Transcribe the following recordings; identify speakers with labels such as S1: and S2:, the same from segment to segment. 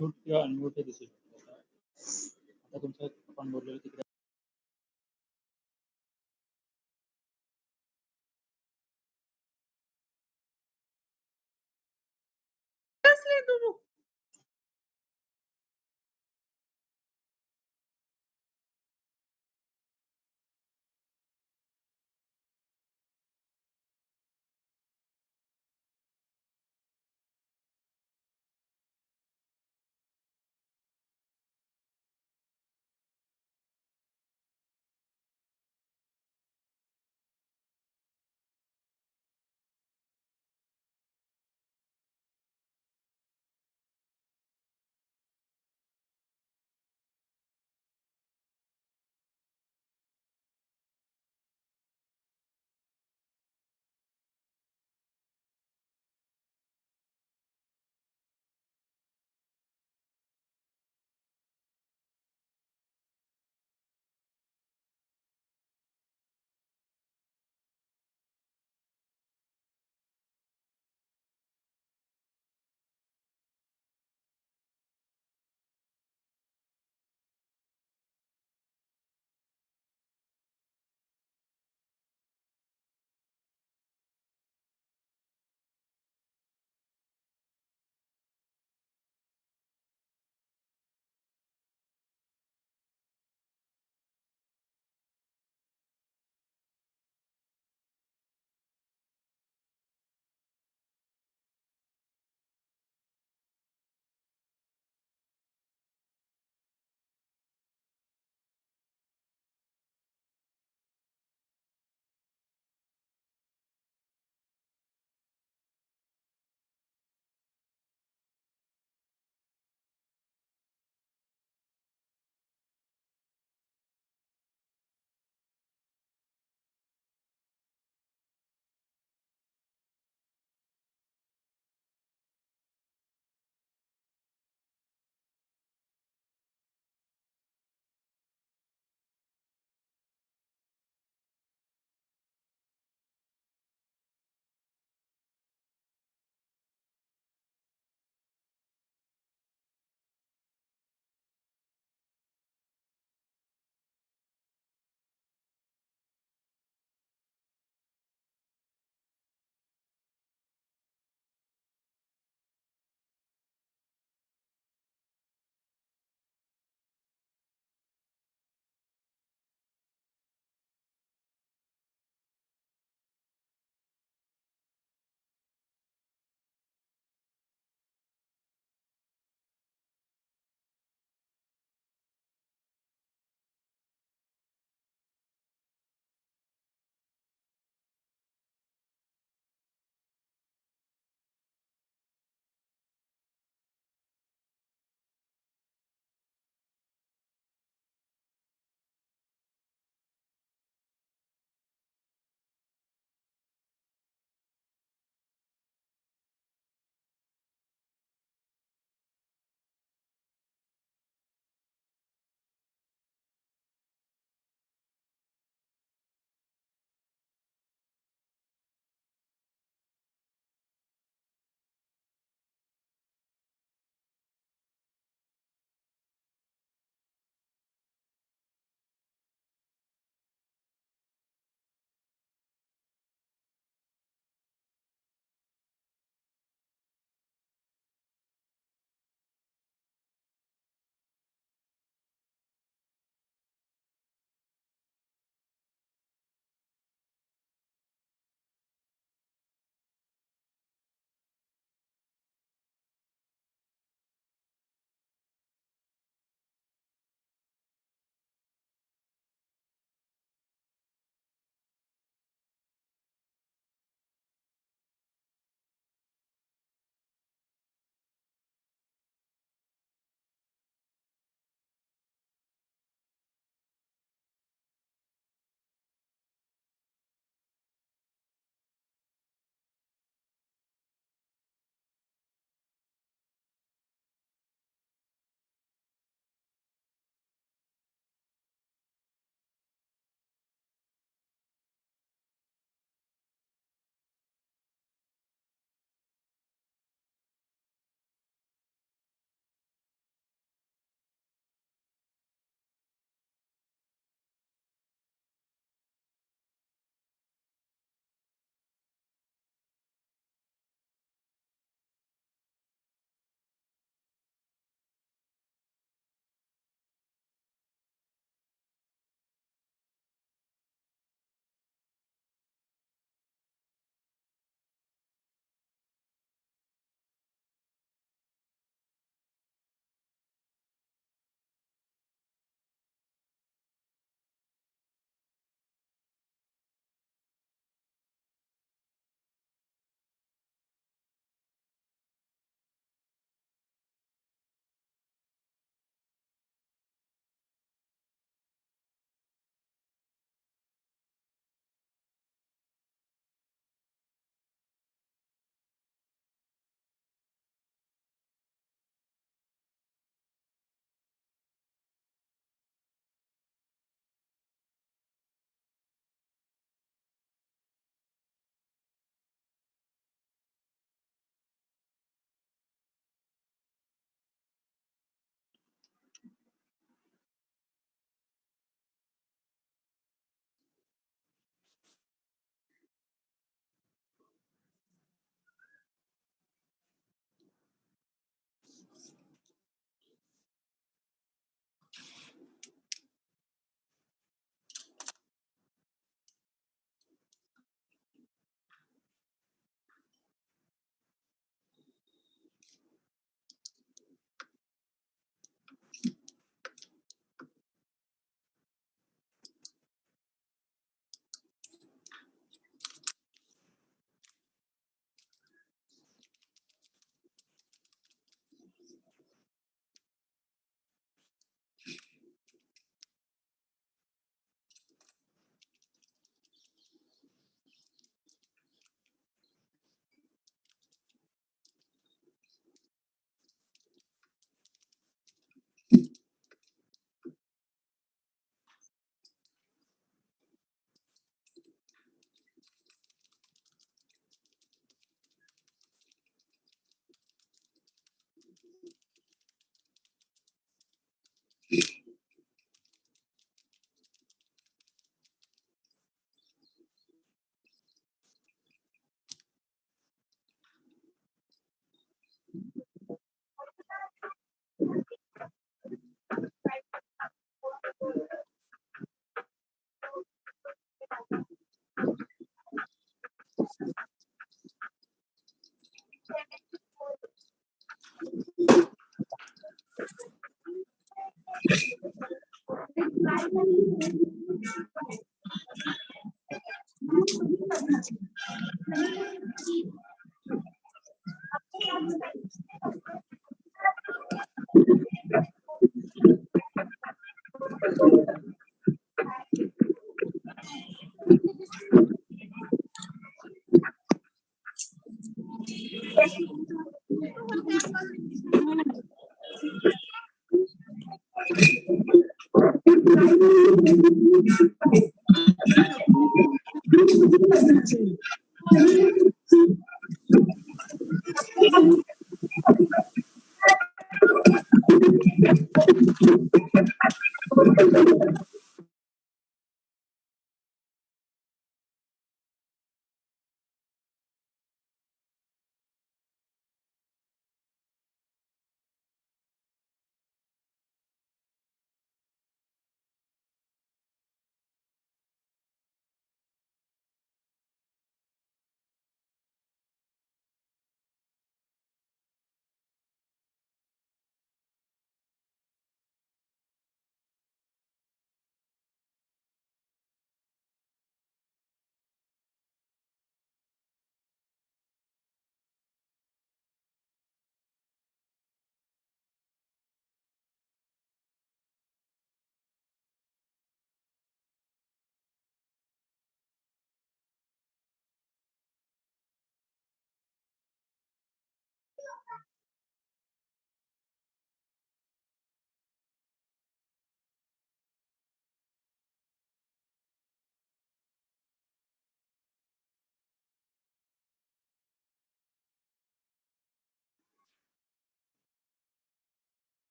S1: Mute किंवा unmute हे दिसू शकतं. आता तुमचं आपण बोललेलं तिकडे
S2: Seriously, Dudu?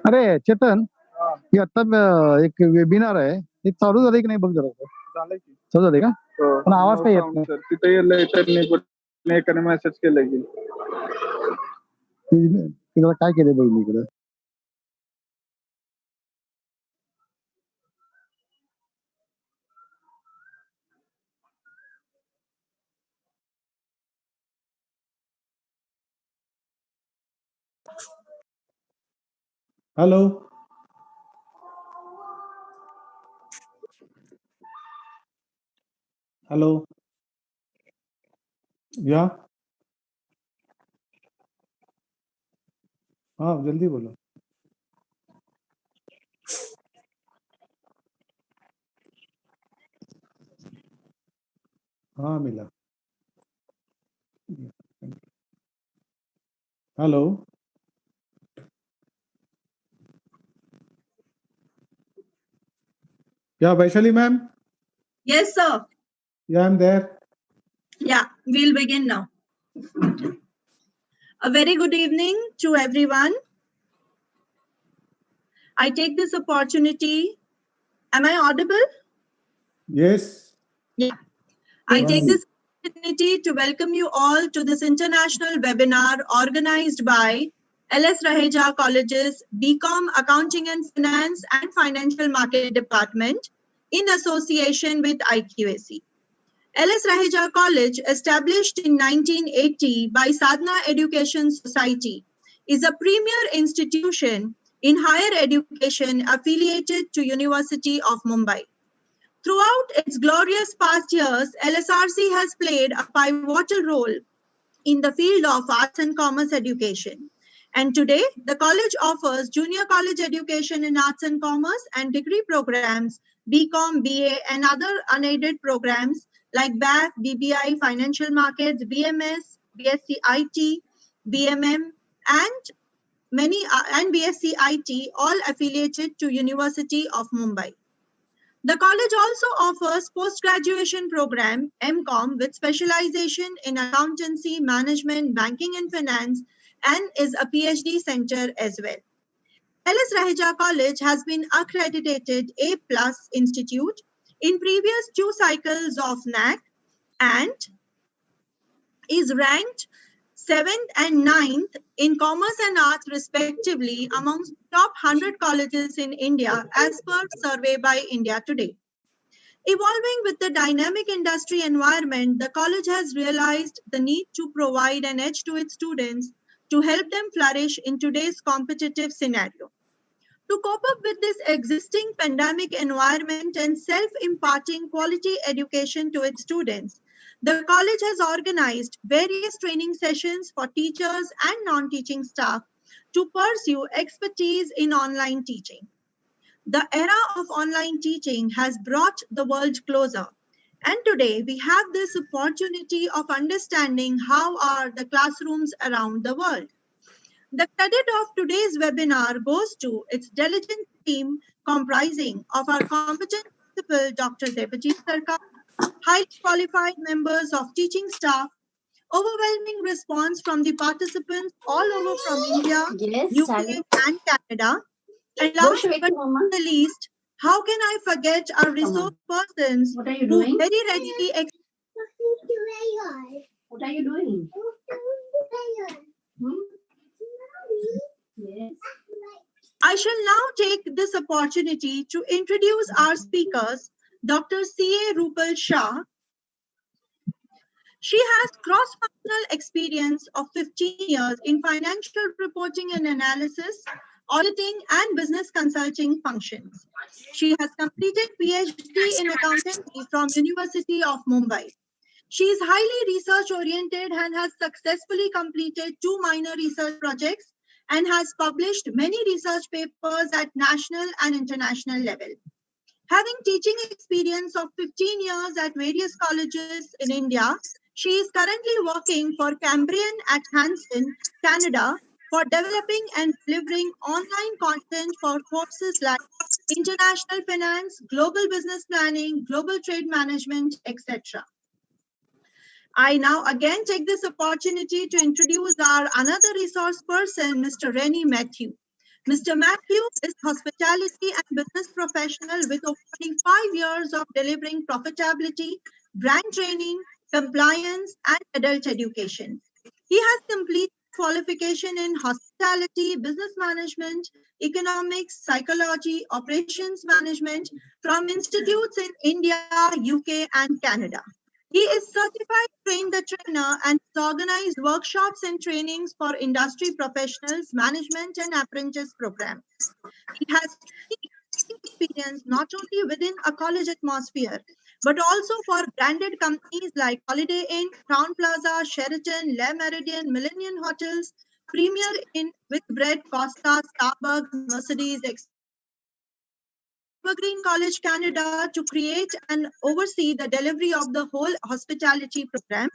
S3: अरे चेतन, हे आता एक वेबिनार आहे, ते चालू झालंय की नाही बघ जरा.
S4: झालंय की
S3: चालू झालंय का? पण आवाज काही येत नाही.
S4: सर तिथे येलंय त्यांनी पण एकाने मेसेज केलाय की
S3: तिकडं काय केलंय बघ मी इकडं. हॅलो, हेलो, या हाँ जल्दी बोलो. हाँ मिला. Hello, yeah, Vaishali ma'am.
S2: Yes, sir.
S3: Yeah, I'm there.
S2: Yeah, we'll begin now. A very good evening to everyone. I take this opportunity. Am I audible?
S3: Yes.
S2: Yeah. I take this opportunity to welcome you all to this international webinar organized by LS Raheja College's BCom Accounting and Finance and Financial Market Department in association with IQAC. LS Raheja College, established in 1980 by Sadhana Education Society, is a premier institution in higher education affiliated to University of Mumbai. Throughout its glorious past years, LSRC has played a pivotal role in the field of arts and commerce education. And today, the college offers junior college education in arts and commerce and degree programs, BCom, BA, and other unaided programs like BAF, BBI, Financial Markets, BMS, BSc IT, BMM, and and BSc IT, all affiliated to University of Mumbai. The college also offers post-graduation program, MCom, with specialization in accountancy, management, banking and finance, and is a PhD center as well. LS Raheja College has been accredited A+ institute in previous 2 cycles of NAC and is ranked 7th and 9th in commerce and arts respectively amongst top 100 colleges in India as per survey by India Today. Evolving with the dynamic industry environment, the college has realized the need to provide an edge to its students to help them flourish in today's competitive scenario. To cope up with this existing pandemic environment and self-imparting quality education to its students, the college has organized various training sessions for teachers and non-teaching staff to pursue expertise in online teaching. The era of online teaching has brought the world closer. And today we have this opportunity of understanding how are the classrooms around the world. The credit of today's webinar goes to its diligent team comprising of our competent principal, Dr. Debajit Sarkar, highly qualified members of teaching staff, overwhelming response from the participants all over from India,
S5: Yes,
S2: UK,
S5: Sally.
S2: and Canada. And
S5: Don't
S2: last
S5: show it
S2: but
S5: to Mama.
S2: not the least, how can I forget our resource persons
S5: What are you
S2: who
S5: doing?
S2: very readily
S5: What are you doing? Hmm? Yes.
S2: I shall now take this opportunity to introduce our speakers, Dr. C.A. Rupal Shah. She has cross-functional experience of 15 years in financial reporting and analysis, auditing, and business consulting functions. She has completed PhD in accountancy from University of Mumbai. She is highly research-oriented and has successfully completed 2 minor research projects and has published many research papers at national and international level. Having teaching experience of 15 years at various colleges in India, she is currently working for Cambrian at Hanson, Canada, for developing and delivering online content for courses like international finance, global business planning, global trade management, etc. I now again take this opportunity to introduce our another resource person, Mr. Rennie Matthew. Mr. Matthew is hospitality and business professional with over 25 years of delivering profitability, brand training, compliance, and adult education. He has completed qualification in hospitality, business management, economics, psychology, operations management from institutes in India, UK, and Canada. He is certified train the trainer and has organized workshops and trainings for industry professionals, management and apprentice programs. He has experience not only within a college atmosphere, but also for branded companies like Holiday Inn, Crown Plaza, Sheraton, Le Méridien, Millennium Hotels, Premier Inn, With Bread, Costa, Starbucks, Mercedes, etc. Evergreen College Canada to create and oversee the delivery of the whole hospitality program.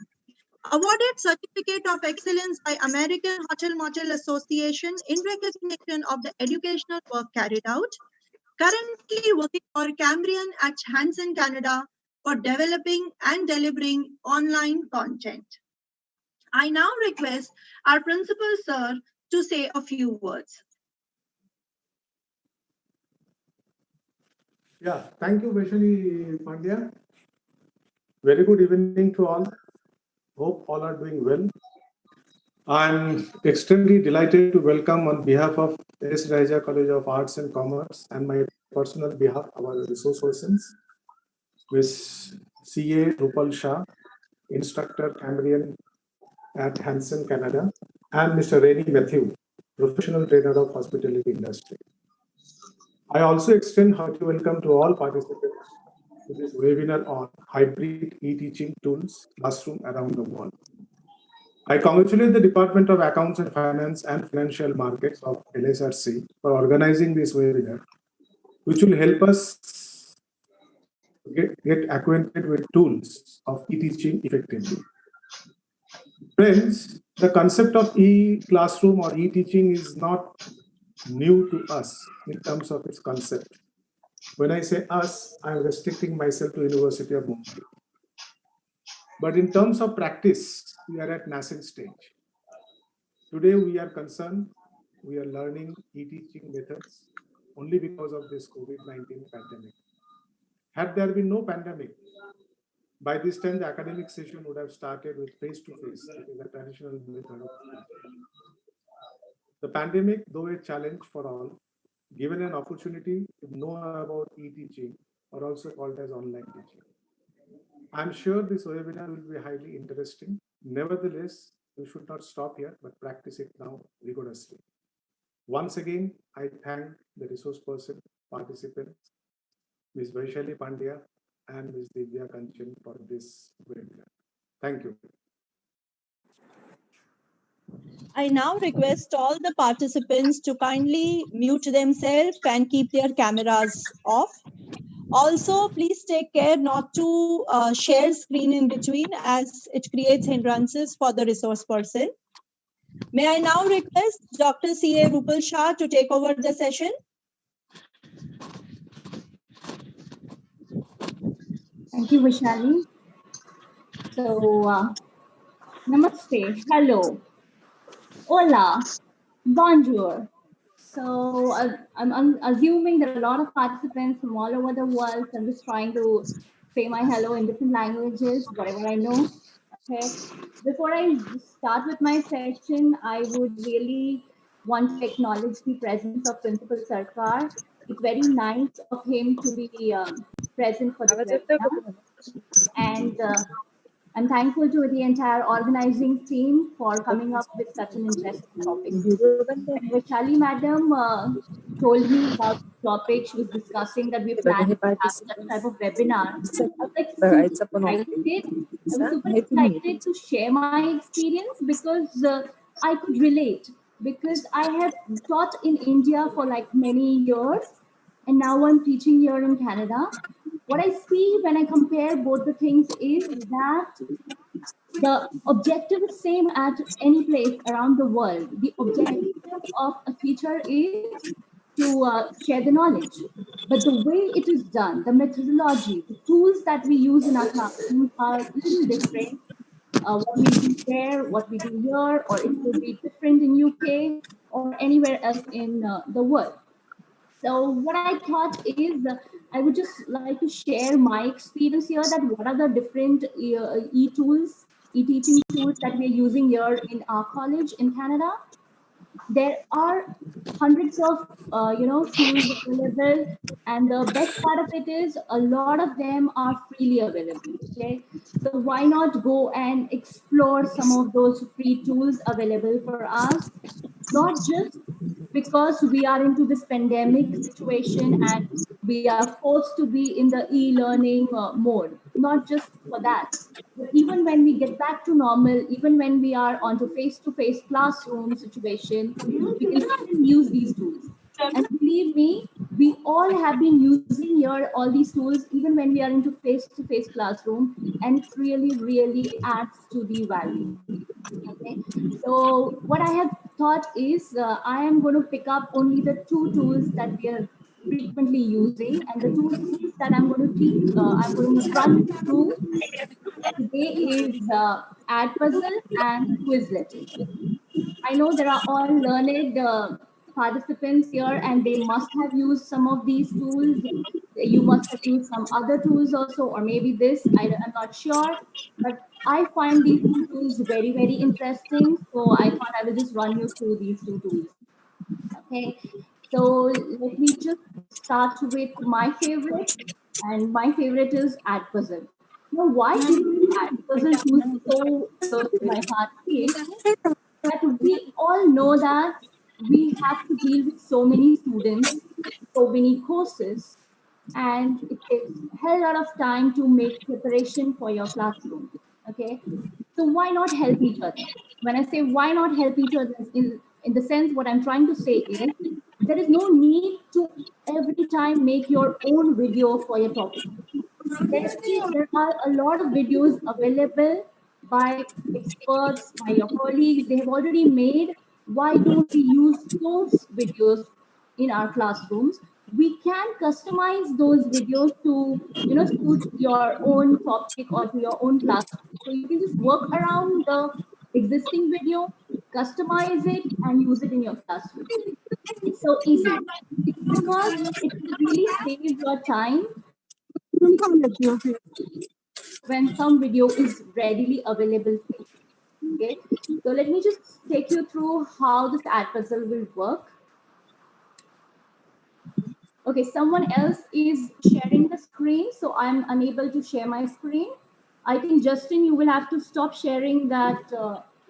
S2: Awarded Certificate of Excellence by American Hotel Motel Association in recognition of the educational work carried out. Currently working for Cambrian at Hanson, Canada for developing and delivering online content. I now request our principal sir to say a few words.
S5: Yeah, thank you, Vaishali Pandya. Very good evening to all. Hope all are doing well. I'm extremely delighted to welcome on behalf of S. Raheja College of Arts and Commerce and my personal behalf our resource persons, Ms. C.A. Rupal Shah, instructor Cambrian at Hanson, Canada, and Mr. Rennie Matthew, professional trainer of hospitality industry. I also extend hearty welcome to all participants to this webinar on hybrid e-teaching tools classroom around the world. I congratulate the Department of Accounts and Finance and Financial Markets of LSRC for organizing this webinar, which will help us get acquainted with tools of e-teaching effectively. Friends, the concept of e-classroom or e-teaching is not new to us in terms of its concept. When I say us, I'm restricting myself to University of Mumbai. But in terms of practice, we are at nascent stage. Today we are concerned, we are learning e-teaching methods only because of this COVID-19 pandemic. Had there been no pandemic, by this time the academic session would have started with face-to-face, which is a traditional method of teaching. The pandemic, though a challenge for all, given an opportunity to know about e-teaching, or also called as online teaching. I'm sure this webinar will be highly interesting. Nevertheless, we should not stop here, but practice it now rigorously. Once again, I thank the resource person, participants, Ms. Vaishali Pandya and Ms. Divya Kanchan for this webinar. Thank you.
S2: I now request all the participants to kindly mute themselves and keep their cameras off. Also, please take care not to share screen in between as it creates hindrances for the resource person. May I now request Dr. C.A. Rupal Shah to take over the session?
S6: Thank you, Vaishali. So, namaste, hello, hola, bonjour. So, I'm assuming there are a lot of participants from all over the world. So I'm just trying to say my hello in different languages, whatever I know. Okay. Before I start with my session, I would really want to acknowledge the presence of Principal Sarkar. It's very nice of him to be present for this webinar. And I'm thankful to the entire organizing team for coming up with such an interesting topic. When Vaishali madam told me about the topic, she was discussing that we plan to have such type of webinar. I was like super excited. I was super excited to share my experience because I could relate. Because I have taught in India for like many years, and now I'm teaching here in Canada. What I see when I compare both the things is that the objective is same at any place around the world. The objective of a teacher is to share the knowledge. But the way it is done, the methodology, the tools that we use in our classrooms are a little different. What we do there, what we do here, or it could be different in UK or anywhere else in the world. So what I thought is I would just like to share my experience here, that what are the different e-tools, e-teaching tools that we are using here in our college in Canada. There are hundreds of tools available, and the best part of it is a lot of them are freely available. Okay, so why not go and explore some of those free tools available for us, not just because we are into this pandemic situation and we are forced to be in the e-learning mode, not just for that, but even when we get back to normal, even when we are onto face-to-face classroom situation, we can still use these tools. And believe me, we all have been using here all these tools even when we are into face-to-face classroom, and it really really adds to the value. Okay, so what I have thought is I am going to pick up only the two tools that we are frequently using, and the two tools that I'm going to teach, I'm going to run you through today is Puzzle and Quizlet. I know there are all learned participants here, and they must have used some of these tools. You must have used some other tools also, or maybe this. I'm not sure, but I find these two tools very, very interesting. So I thought I will just run you through these two tools. Okay, so let me just start with my favorite, and my favorite is Puzzle. Now, why is Puzzle tool so close to my heart? Is that we all know that we have to deal with so many students, so many courses, and it takes a hell lot of time to make preparation for your classroom. Okay, so why not help each other? When I say why not help each other, in the sense what I'm trying to say is there is no need to every time make your own video for your topic. There are a lot of videos available by experts, by your colleagues. They have already made. Why don't we use those videos in our classrooms? We can customize those videos to, suit your own topic or to your own classroom. So you can just work around the existing video, customize it, and use it in your classroom. It's so easy. It's because it will really save your time when some video is readily available for you. Okay, so let me just take you through how this ad puzzle will work. Okay, someone else is sharing the screen, so I'm unable to share my screen. I think Justin, you will have to stop sharing that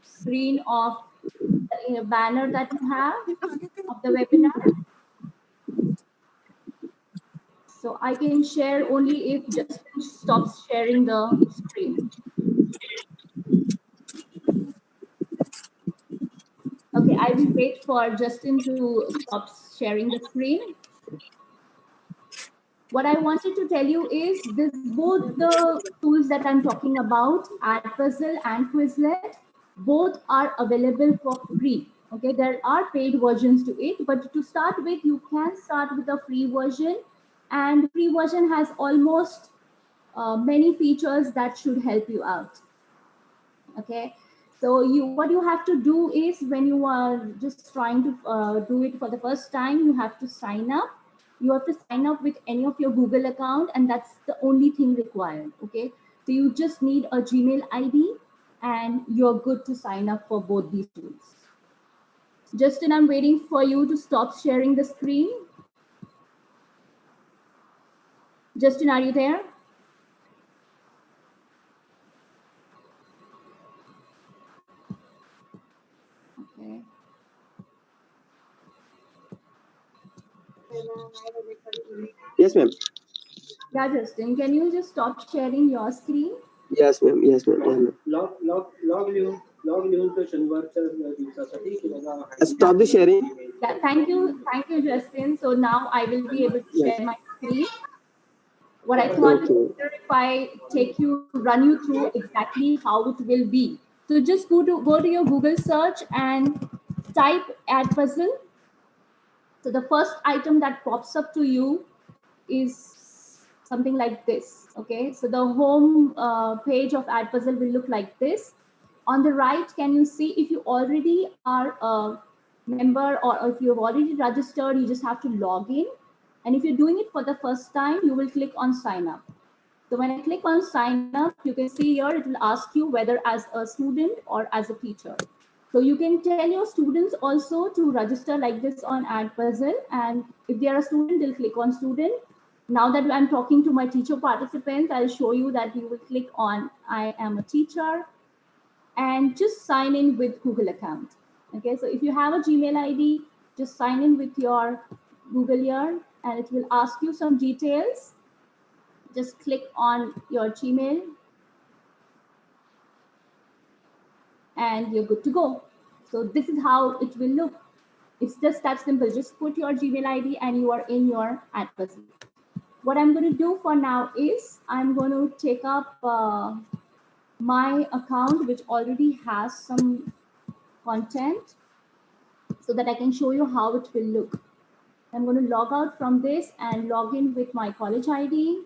S6: screen of the banner that you have of the webinar. So I can share only if Justin stops sharing the screen. Okay, I will wait for Justin to stop sharing the screen. What I wanted to tell you is this: both the tools that I'm talking about, Puzzle and Quizlet, both are available for free. Okay, there are paid versions to it, but to start with, you can start with a free version, and free version has almost many features that should help you out. Okay, so what you have to do is, when you are just trying to do it for the first time, you have to sign up. You have to sign up with any of your Google account, and that's the only thing required. Okay, so you just need a Gmail ID, and you're good to sign up for both these tools. Justin, I'm waiting for you to stop sharing the screen. Justin, are you there? Okay.
S7: Yes, ma'am.
S6: Yeah, Justin, can you just stop sharing your screen?
S7: Yes, ma'am. Yes, ma'am. Yeah, ma'am.
S1: Log you.
S7: Stop the sharing.
S6: Yeah, thank you, Justin. So now I will be able to
S7: Yes.
S6: share my screen. What I thought is
S7: Okay.
S6: better if I run you through exactly how it will be. So just go to your Google search and type ad puzzle. So the first item that pops up to you is something like this. Okay, so the home page of ad puzzle will look like this. On the right, can you see if you already are a member or if you've already registered, you just have to log in. And if you're doing it for the first time, you will click on sign up. So when I click on sign up, you can see here it will ask you whether as a student or as a teacher. So you can tell your students also to register like this on ad puzzle. And if they are a student, they'll click on student. Now that I'm talking to my teacher participants, I'll show you that you will click on I am a teacher and just sign in with Google account. Okay, so if you have a Gmail ID, just sign in with your Google here and it will ask you some details. Just click on your Gmail and you're good to go. So this is how it will look. It's just that simple. Just put your Gmail ID and you are in your ad puzzle. What I'm going to do for now is I'm going to take up my account, which already has some content, so that I can show you how it will look. I'm going to log out from this and log in with my college ID.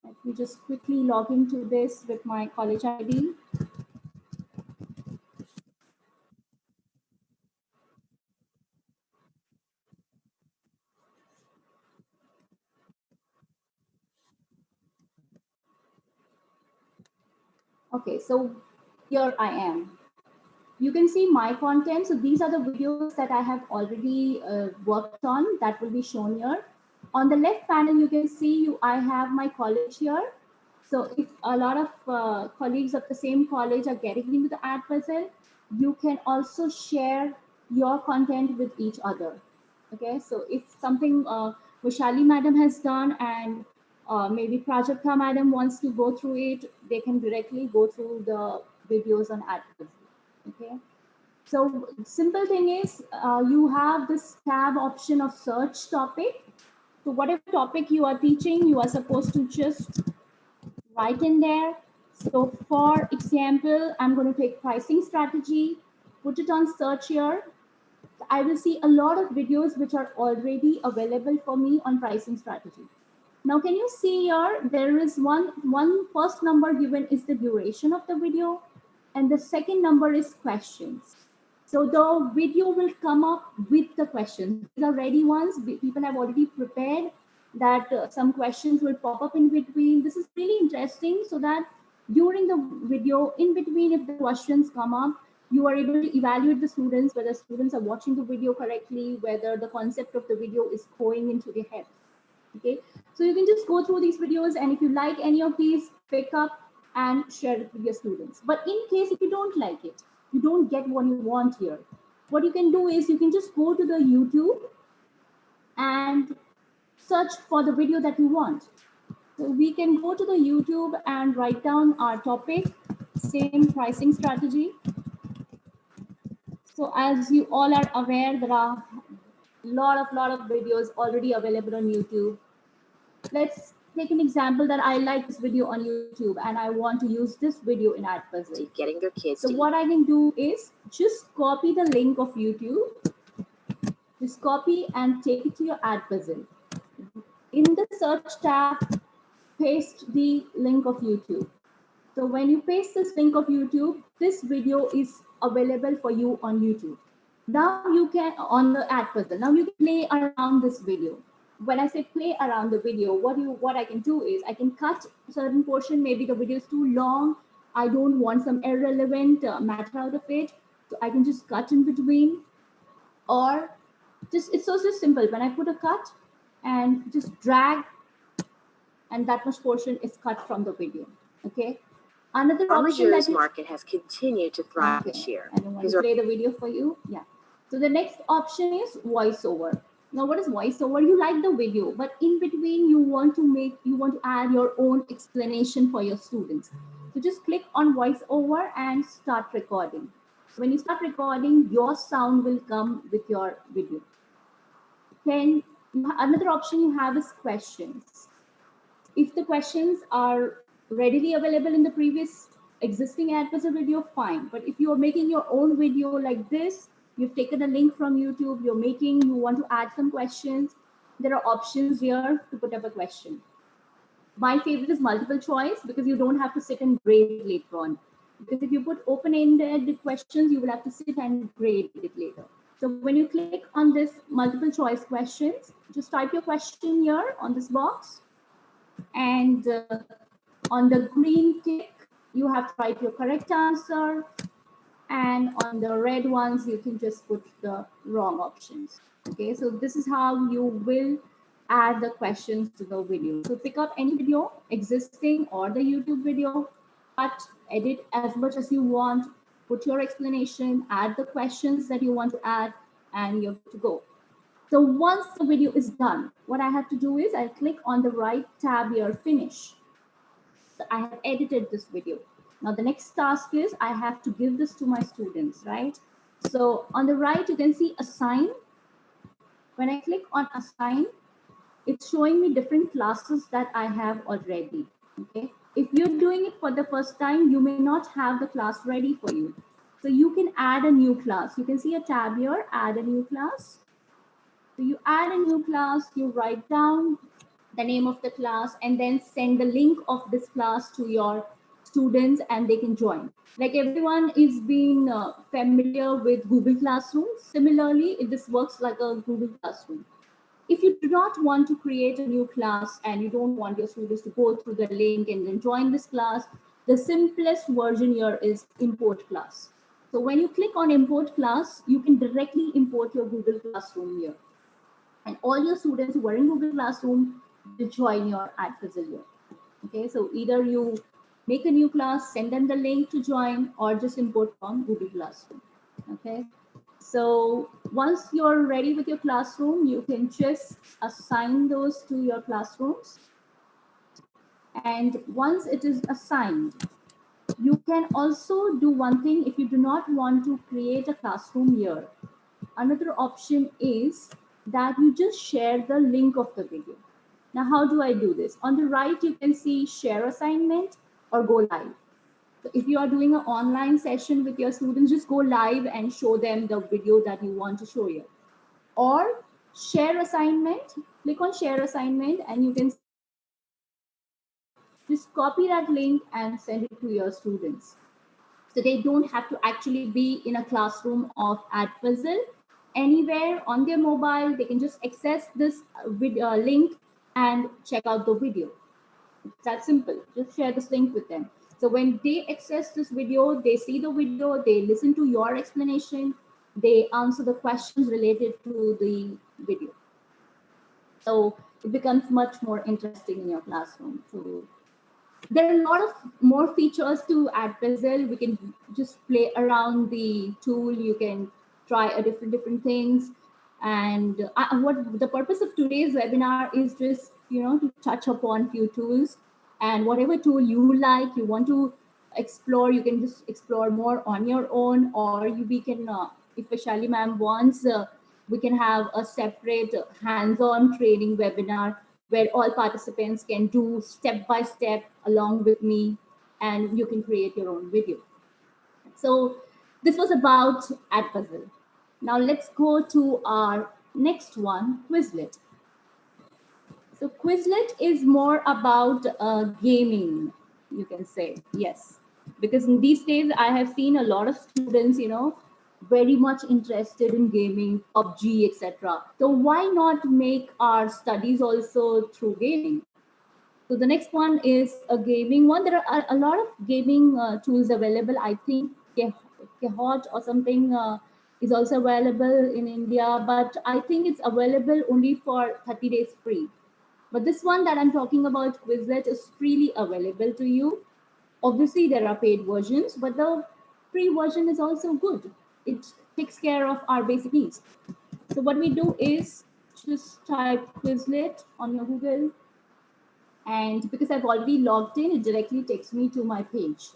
S6: Let me just quickly log into this with my college ID. Okay, so here I am. You can see my content. So these are the videos that I have already worked on that will be shown here. On the left panel, you can see I have my college here. So if a lot of colleagues of the same college are getting into the ad puzzle, you can also share your content with each other. Okay, so if something Vishali madam has done and maybe Prajakta madam wants to go through it, they can directly go through the videos on ad puzzle. Okay, so simple thing is you have this tab option of search topic. So whatever topic you are teaching, you are supposed to just write in there. So for example, I'm going to take pricing strategy, put it on search here. I will see a lot of videos which are already available for me on pricing strategy. Now, can you see here, there is one first number given is the duration of the video, and the second number is questions. So the video will come up with the questions. These are ready ones. People have already prepared that some questions will pop up in between. This is really interesting so that during the video, in between, if the questions come up, you are able to evaluate the students, whether students are watching the video correctly, whether the concept of the video is going into their head. Okay, so you can just go through these videos, and if you like any of these, pick up and share it with your students. But in case if you don't like it, you don't get what you want here, what you can do is you can just go to the YouTube and search for the video that you want. So we can go to the YouTube and write down our topic, same pricing strategy. So as you all are aware, there are lot of videos already available on YouTube. Let's take an example that I like this video on YouTube and I want to use this video in ad puzzle.
S8: Getting their kids.
S6: So what I can do is just copy the link of YouTube. Just copy and take it to your ad puzzle. In the search tab, paste the link of YouTube. So when you paste this link of YouTube, this video is available for you on YouTube. Now you can, on the ad puzzle, now you can play around this video. When I say play around the video, what I can do is I can cut a certain portion. Maybe the video is too long. I don't want some irrelevant matter out of it. So I can just cut in between, or it's so simple. When I put a cut and just drag, and that much portion is cut from the video. Okay. Another option that
S8: market has continued to thrive this year.
S6: I don't want to play the video for you. Yeah. So the next option is voiceover. Now, what is voiceover? You like the video, but in between you want to add your own explanation for your students. So just click on voiceover and start recording. When you start recording, your sound will come with your video. Then another option you have is questions. If the questions are readily available in the previous existing advertiser video, fine. But if you are making your own video like this, you've taken a link from YouTube, you want to add some questions, there are options here to put up a question. My favorite is multiple choice because you don't have to sit and grade later on. Because if you put open-ended questions, you will have to sit and grade it later. So when you click on this multiple choice questions, just type your question here on this box. And on the green tick, you have to write your correct answer. And on the red ones, you can just put the wrong options. Okay, so this is how you will add the questions to the video. So pick up any video, existing or the YouTube video, cut, edit as much as you want, put your explanation, add the questions that you want to add, and you're good to go. So once the video is done, what I have to do is I click on the right tab here, finish. So I have edited this video. Now the next task is I have to give this to my students, right? So on the right, you can see assign. When I click on assign, it's showing me different classes that I have already, okay? If you're doing it for the first time, you may not have the class ready for you. So you can add a new class. You can see a tab here, add a new class. So you add a new class, you write down the name of the class and then send the link of this class to your students and they can join. Like everyone is being familiar with Google Classroom. Similarly, this works like a Google Classroom. If you do not want to create a new class and you don't want your students to go through the link and then join this class, the simplest version here is import class. So when you click on import class, you can directly import your Google Classroom here. And all your students who are in Google Classroom will join your adversarial. Okay, so either you make a new class, send them the link to join, or just import from Google Classroom. Okay, so once you're ready with your classroom, you can just assign those to your classrooms. And once it is assigned, you can also do one thing. If you do not want to create a classroom here, another option is that you just share the link of the video. Now, how do I do this? On the right, you can see share assignment or go live. So if you are doing an online session with your students, just go live and show them the video that you want to show you. Or share assignment, click on share assignment and you can just copy that link and send it to your students. So they don't have to actually be in a classroom of Adpuzzle. Anywhere on their mobile, they can just access this video link and check out the video. It's that simple. Just share this link with them. So when they access this video, they see the video, they listen to your explanation, they answer the questions related to the video. So it becomes much more interesting in your classroom. So there are a lot of more features to Adpuzzle. We can just play around the tool. You can try a different things. And what the purpose of today's webinar is just, to touch upon few tools. And whatever tool you like, you want to explore, you can just explore more on your own, or we can, if Vaishali ma'am wants, we can have a separate hands-on training webinar where all participants can do step by step along with me, and you can create your own video. So this was about Adpuzzle. Now let's go to our next one, Quizlet. So Quizlet is more about gaming, you can say, yes. Because in these days, I have seen a lot of students, very much interested in gaming, PUBG, etc. So why not make our studies also through gaming? So the next one is a gaming one. There are a lot of gaming tools available. I think Kahoot or something is also available in India, but I think it's available only for 30 days free. But this one that I'm talking about, Quizlet, is freely available to you. Obviously, there are paid versions, but the free version is also good. It takes care of our basic needs. So what we do is just type Quizlet on your Google. And because I've already logged in, it directly takes me to my page.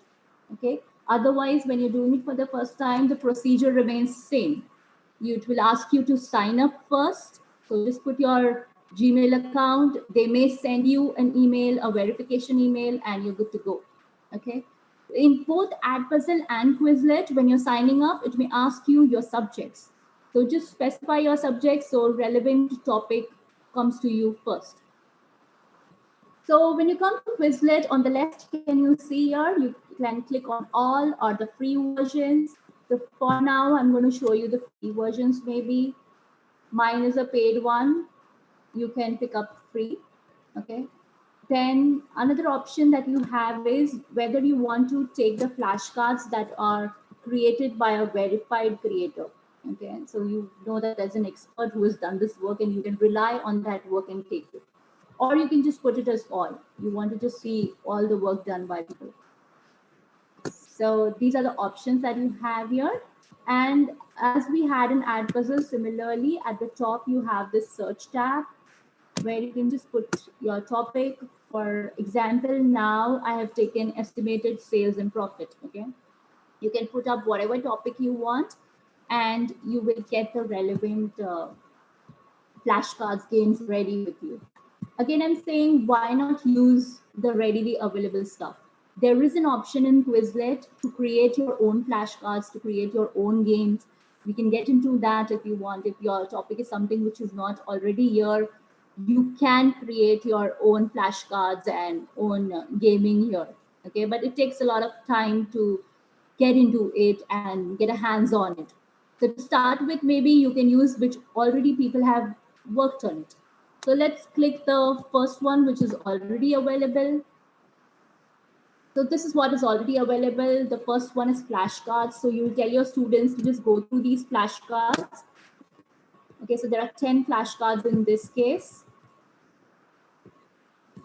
S6: Okay. Otherwise, when you're doing it for the first time, the procedure remains same. It will ask you to sign up first. So just put your Gmail account. They may send you an email, a verification email, and you're good to go. Okay. In both AdPuzzle and Quizlet, when you're signing up, it may ask you your subjects. So just specify your subjects so relevant topic comes to you first. So when you come to Quizlet, on the left, can you see here, you can click on all or the free versions. So for now, I'm going to show you the free versions maybe. Mine is a paid one. You can pick up free, okay? Then another option that you have is whether you want to take the flashcards that are created by a verified creator, okay? So you know that there's an expert who has done this work and you can rely on that work and take it. Or you can just put it as all. You want to just see all the work done by people. So these are the options that you have here. And as we had in AdPuzzle, similarly, at the top, you have this search tab where you can just put your topic. For example, now I have taken estimated sales and profit, okay? You can put up whatever topic you want and you will get the relevant flashcards games ready with you. Again, I'm saying why not use the readily available stuff? There is an option in Quizlet to create your own flashcards, to create your own games. We can get into that if you want. If your topic is something which is not already here, you can create your own flashcards and own gaming here. Okay, but it takes a lot of time to get into it and get a hands on it. So to start with, maybe you can use which already people have worked on it. So let's click the first one, which is already available. So this is what is already available. The first one is flashcards. So you will tell your students to just go through these flashcards. Okay, so there are 10 flashcards in this case.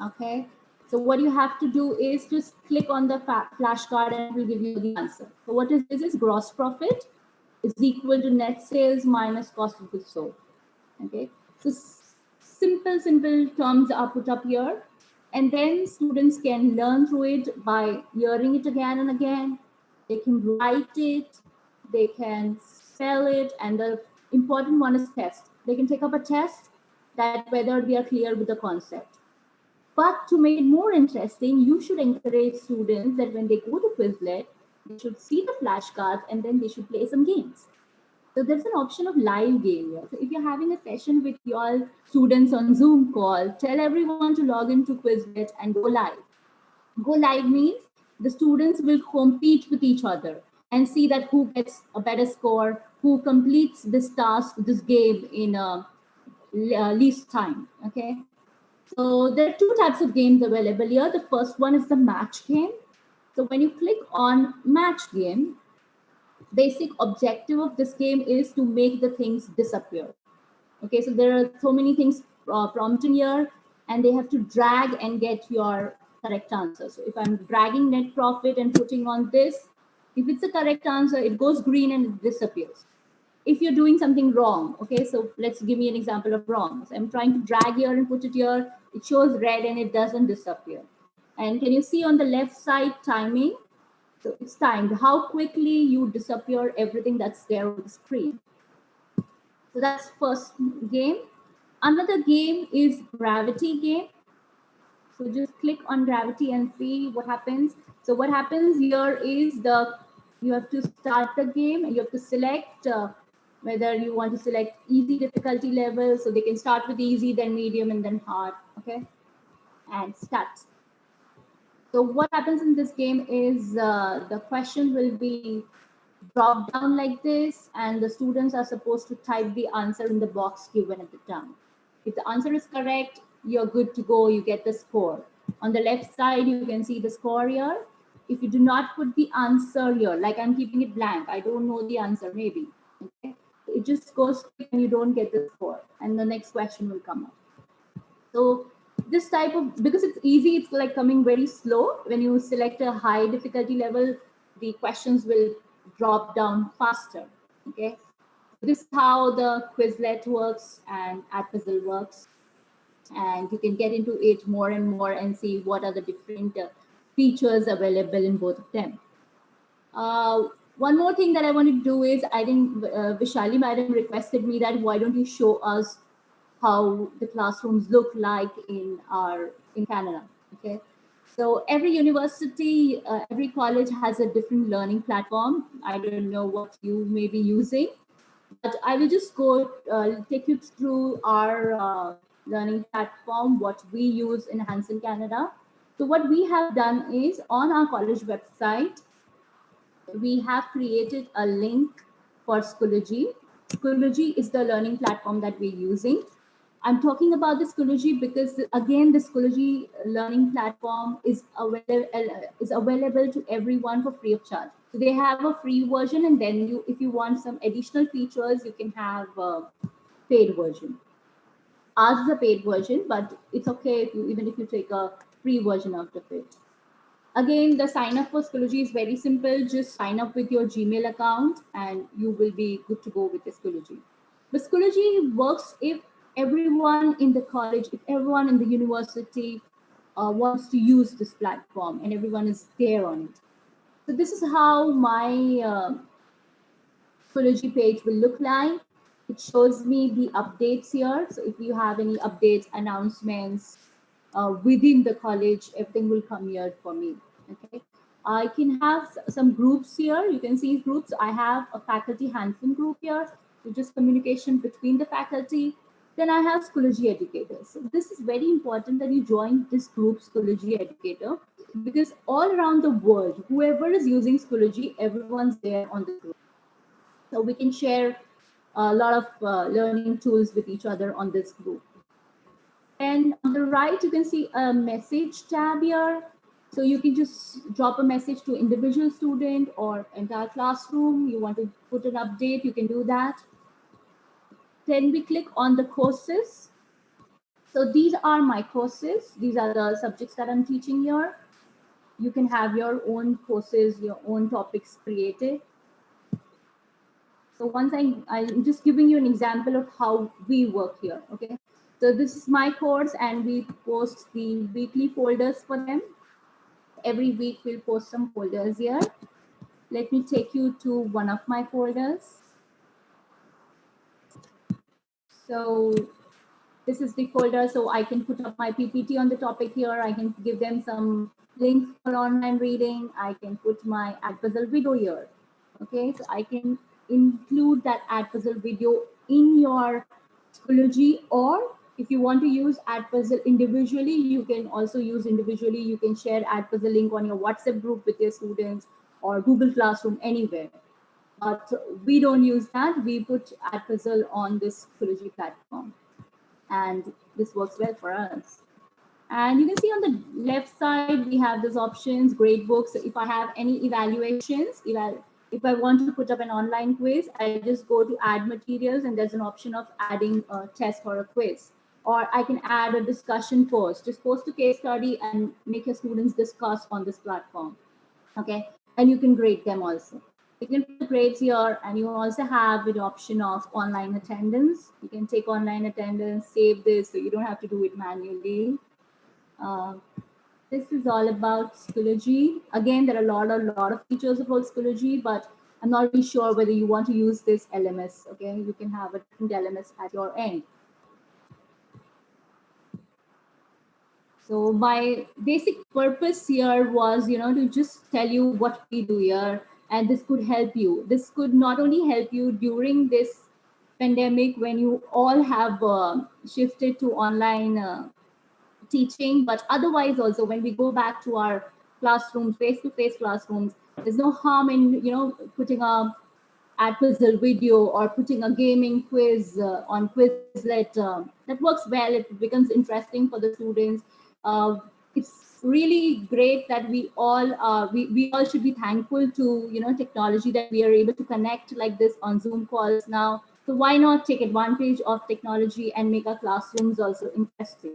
S6: Okay, so what you have to do is just click on the flashcard and it will give you the answer. So what is this? Is gross profit is equal to net sales minus cost of goods sold. Okay, so simple terms are put up here, and then students can learn through it by hearing it again and again. They can write it, they can spell it, and the important one is test. They can take up a test that whether they are clear with the concept. But to make it more interesting, you should encourage students that when they go to Quizlet, they should see the flashcards and then they should play some games. So there's an option of live game here. So if you're having a session with your students on Zoom call, tell everyone to log into Quizlet and go live. Go live means the students will compete with each other and see that who gets a better score, who completes this task, this game in a least time, okay? So there are two types of games available here. The first one is the match game. So when you click on match game, basic objective of this game is to make the things disappear. Okay, so there are so many things prompted here and they have to drag and get your correct answer. So if I'm dragging net profit and putting on this, if it's the correct answer, it goes green and it disappears. If you're doing something wrong, okay, so let's give me an example of wrong. So I'm trying to drag here and put it here, it shows red and it doesn't disappear. And can you see on the left side timing? So it's timed, how quickly you disappear everything that's there on the screen. So that's first game. Another game is gravity game. So just click on gravity and see what happens. So what happens here is you have to start the game and you have to select whether you want to select easy difficulty level. So they can start with easy, then medium, and then hard. Okay, and start. So what happens in this game is the question will be drop down like this, and the students are supposed to type the answer in the box given at the time. If the answer is correct, you're good to go, you get the score. On the left side, you can see the score here. If you do not put the answer here, like I'm keeping it blank, I don't know the answer, maybe. Okay? It just goes and you don't get the score, and the next question will come up. So this type of, because it's easy, it's like coming very slow. When you select a high difficulty level, the questions will drop down faster. Okay, this is how the Quizlet works and AdPuzzle works. and you can get into it more and more and see what are the different features available in both of them. One more thing that I want to do is, I think Vishali madam requested me that why don't you show us how the classrooms look like in Canada. Okay, so every university, every college has a different learning platform. I don't know what you may be using, but I will just go take you through our learning platform, what we use in Hanson Canada. So what we have done is, on our college website, we have created a link for Schoology. Schoology is the learning platform that we're using. I'm talking about the Schoology because, again, the Schoology learning platform is available to everyone for free of charge. So they have a free version, and then if you want some additional features, you can have a paid version. Ours is a paid version, but it's okay even if you take a free version out of it. Again, the sign up for Schoology is very simple. Just sign up with your Gmail account and you will be good to go with the Schoology. The Schoology works if everyone in the college, if everyone in the university wants to use this platform and everyone is there on it. So this is how my Schoology page will look like. It shows me the updates here. So if you have any updates, announcements within the college, everything will come here for me. Okay. I can have some groups here. You can see groups. I have a faculty Hanson group here, which is communication between the faculty. Then I have Schoology educators. So this is very important that you join this group, Schoology educator, because all around the world, whoever is using Schoology, everyone's there on the group. So we can share a lot of learning tools with each other on this group. And on the right, you can see a message tab here. So you can just drop a message to individual student or entire classroom. You want to put an update, you can do that. Then we click on the courses. So these are my courses. These are the subjects that I'm teaching here. You can have your own courses, your own topics created. So once I'm just giving you an example of how we work here, okay? So this is my course and we post the weekly folders for them. Every week we'll post some folders here. Let me take you to one of my folders. So this is the folder, so I can put up my PPT on the topic here. I can give them some links for online reading. I can put my ad puzzle video here. Okay, so I can include that ad puzzle video in your Schoology, or if you want to use ad puzzle individually, you can also use individually. You can share ad puzzle link on your WhatsApp group with your students or Google Classroom, anywhere. But we don't use that. We put ad puzzle on this Schoology platform, and this works well for us. And you can see on the left side, we have these options, grade books. If I have any evaluations, if I want to put up an online quiz, I just go to add materials and there's an option of adding a test or a quiz. Or I can add a discussion post, just post a case study and make your students discuss on this platform. Okay, and you can grade them also. You can put the grades here, and you also have the option of online attendance. You can take online attendance, save this, so you don't have to do it manually. This is all about Schoology. Again, there are a lot of features about Schoology, but I'm not really sure whether you want to use this LMS. Okay, you can have a different LMS at your end. So my basic purpose here was, to just tell you what we do here, and this could help you. This could not only help you during this pandemic when you all have shifted to online teaching, but otherwise also when we go back to our classrooms, face-to-face classrooms, there's no harm in putting a ad puzzle video or putting a gaming quiz on Quizlet. That works well. It becomes interesting for the students. It's really great that we all should be thankful to technology, that we are able to connect like this on Zoom calls now. So why not take advantage of technology and make our classrooms also interesting?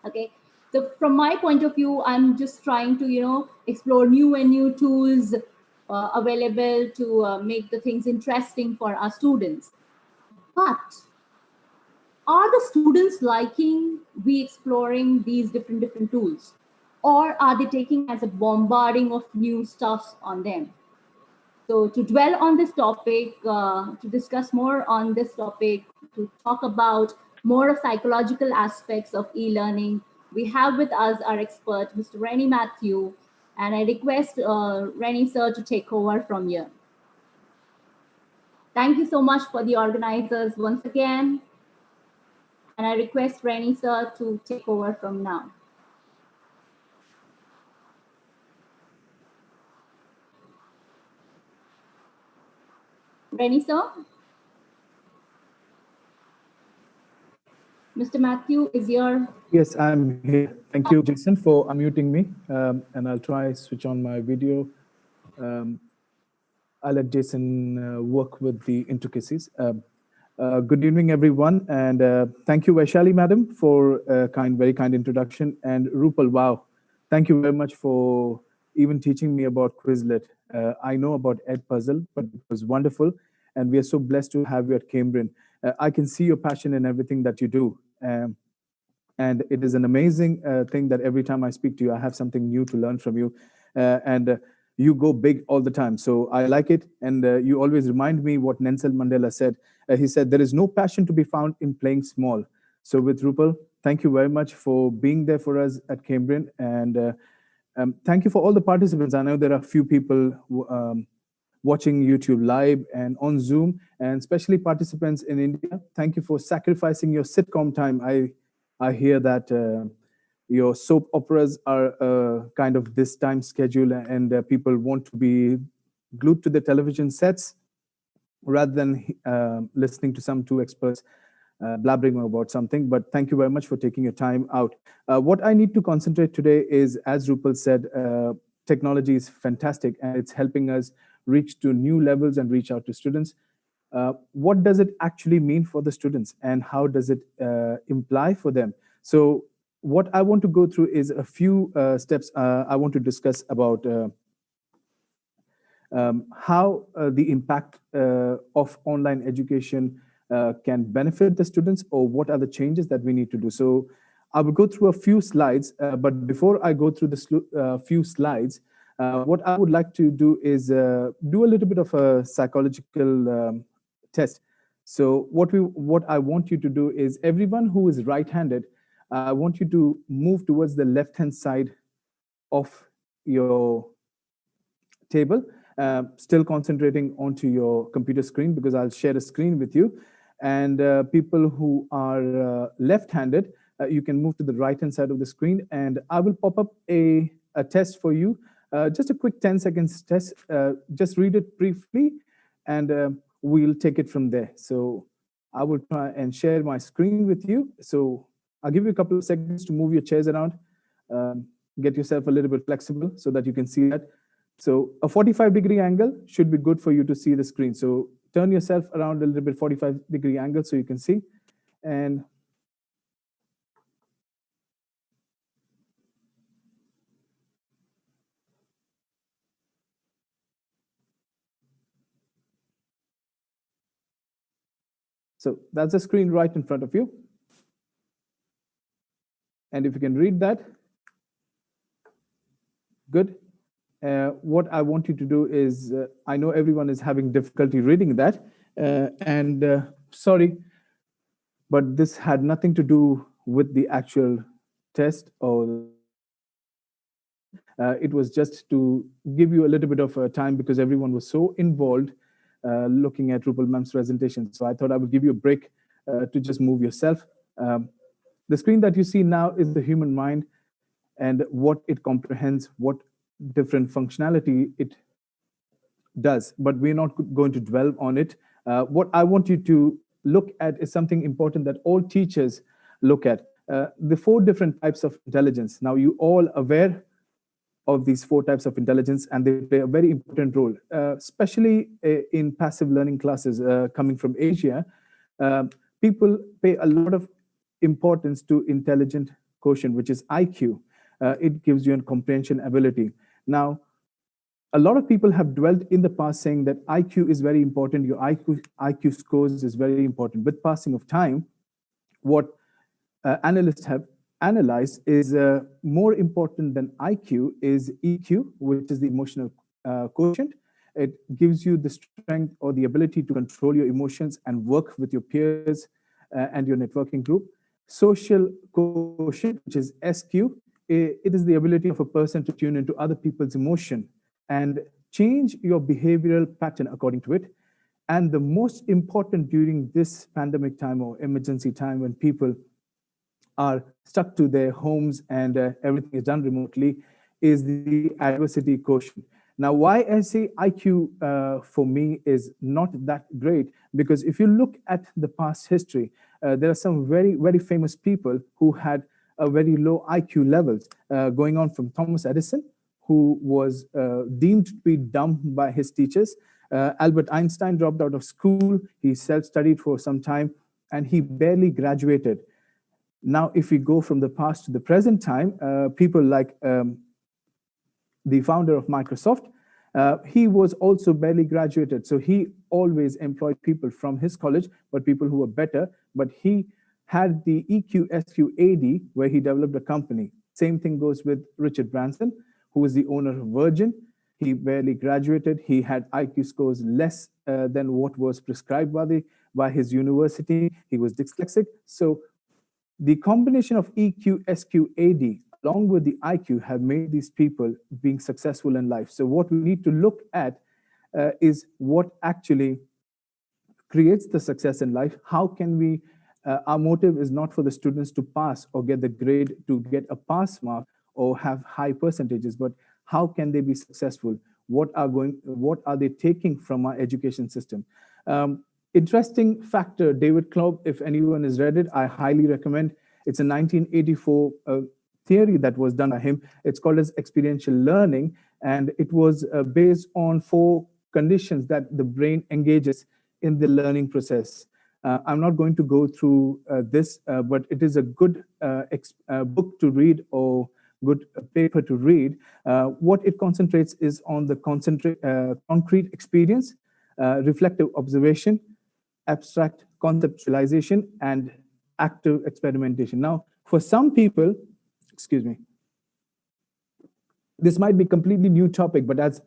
S6: Okay, so from my point of view, I'm just trying to explore new tools available to make the things interesting for our students. But Are the students liking we exploring these different tools, or are they taking as a bombarding of new stuffs on them? So to dwell on this topic, to discuss more on this topic, to talk about more of psychological aspects of e-learning, we have with us our expert, Mr. Rennie Matthew, and I request Rennie sir to take over from here. Thank you so much for the organizers once again, and I request Rennie sir to take over from now. Rennie sir? Mr. Matthew is here.
S9: Yes, I'm here. Thank you, Jason, for unmuting me. And I'll try switch on my video. I'll let Jason work with the intricacies. Good evening, everyone. And thank you, Vaishali, madam, for a very kind introduction. And Rupal, wow. Thank you very much for even teaching me about Quizlet. I know about Edpuzzle, but it was wonderful. And we are so blessed to have you at Cambridge. I can see your passion in everything that you do. And it is an amazing thing that every time I speak to you, I have something new to learn from you. And you go big all the time. So I like it. And you always remind me what Nelson Mandela said. He said, there is no passion to be found in playing small. So with Rupal, thank you very much for being there for us at Cambridge. And thank you for all the participants. I know there are a few people watching YouTube Live and on Zoom, and especially participants in India. Thank you for sacrificing your sitcom time. I hear that your soap operas are kind of this time schedule, and people want to be glued to the television sets rather than listening to some two experts blabbering about something. But thank you very much for taking your time out. What I need to concentrate today is, as Rupal said, technology is fantastic and it's helping us reach to new levels and reach out to students. What does it actually mean for the students and how does it imply for them? So what I want to go through is a few steps I want to discuss about how the impact of online education can benefit the students, or what are the changes that we need to do. So I will go through a few slides, but before I go through the few slides, what I would like to do is do a little bit of a psychological test. So what I want you to do is, everyone who is right-handed, I want you to move towards the left-hand side of your table, still concentrating onto your computer screen, because I'll share a screen with you. And people who are left-handed, you can move to the right-hand side of the screen, and I will pop up a test for you. Just a quick 10 seconds test. Just read it briefly, and we'll take it from there. So I will try and share my screen with you. So I'll give you a couple of seconds to move your chairs around. Get yourself a little bit flexible so that you can see that. So a 45-degree angle should be good for you to see the screen. So turn yourself around a little bit, 45-degree angle, so you can see. And so that's the screen right in front of you. And if you can read that, good. What I want you to do is, I know everyone is having difficulty reading that, and sorry, but this had nothing to do with the actual test, or it was just to give you a little bit of time, because everyone was so involved looking at Rupal ma'am's presentation. So I thought I would give you a break to just move yourself. The screen that you see now is the human mind and what it comprehends, what different functionality it does, but we're not going to dwell on it. What I want you to look at is something important that all teachers look at. The 4 different types of intelligence. Now, you all aware of these 4 types of intelligence, and they play a very important role, especially in passive learning classes coming from Asia. People pay a lot of importance to intelligent quotient, which is IQ. It gives you a comprehension ability. Now, a lot of people have dwelt in the past saying that IQ is very important, your IQ scores is very important. With passing of time, what analysts have analyzed is more important than IQ is EQ, which is the emotional quotient. It gives you the strength or the ability to control your emotions and work with your peers and your networking group. Social quotient, which is SQ, it is the ability of a person to tune into other people's emotion and change your behavioral pattern according to it. And the most important during this pandemic time or emergency time when people are stuck to their homes and everything is done remotely is the adversity quotient. Now, why I say IQ for me is not that great, because if you look at the past history, there are some very, very famous people who had a very low IQ levels, going on from Thomas Edison, who was deemed to be dumb by his teachers. Albert Einstein dropped out of school. He self-studied for some time, and he barely graduated. Now, if we go from the past to the present time, people like the founder of Microsoft, he was also barely graduated. So he always employed people from his college, but people who were better. But he had the EQ, SQ, AD, where he developed a company. Same thing goes with Richard Branson, who was the owner of Virgin. He barely graduated. He had IQ scores less than what was prescribed by his university. He was dyslexic. So the combination of EQ, SQ, AD, along with the IQ, have made these people being successful in life. So what we need to look at is what actually creates the success in life. How can we, our motive is not for the students to pass or get the grade to get a pass mark or have high percentages, but how can they be successful? What are they taking from our education system? Interesting factor, David Klopp, if anyone has read it, I highly recommend. It's a 1984 theory that was done by him. It's called as experiential learning, and it was based on 4 conditions that the brain engages in the learning process. I'm not going to go through this, but it is a good book to read or good paper to read. What it concentrates is on the concrete experience, reflective observation, abstract conceptualization, and active experimentation. Now, for some people, excuse me, this might be a completely new topic, but as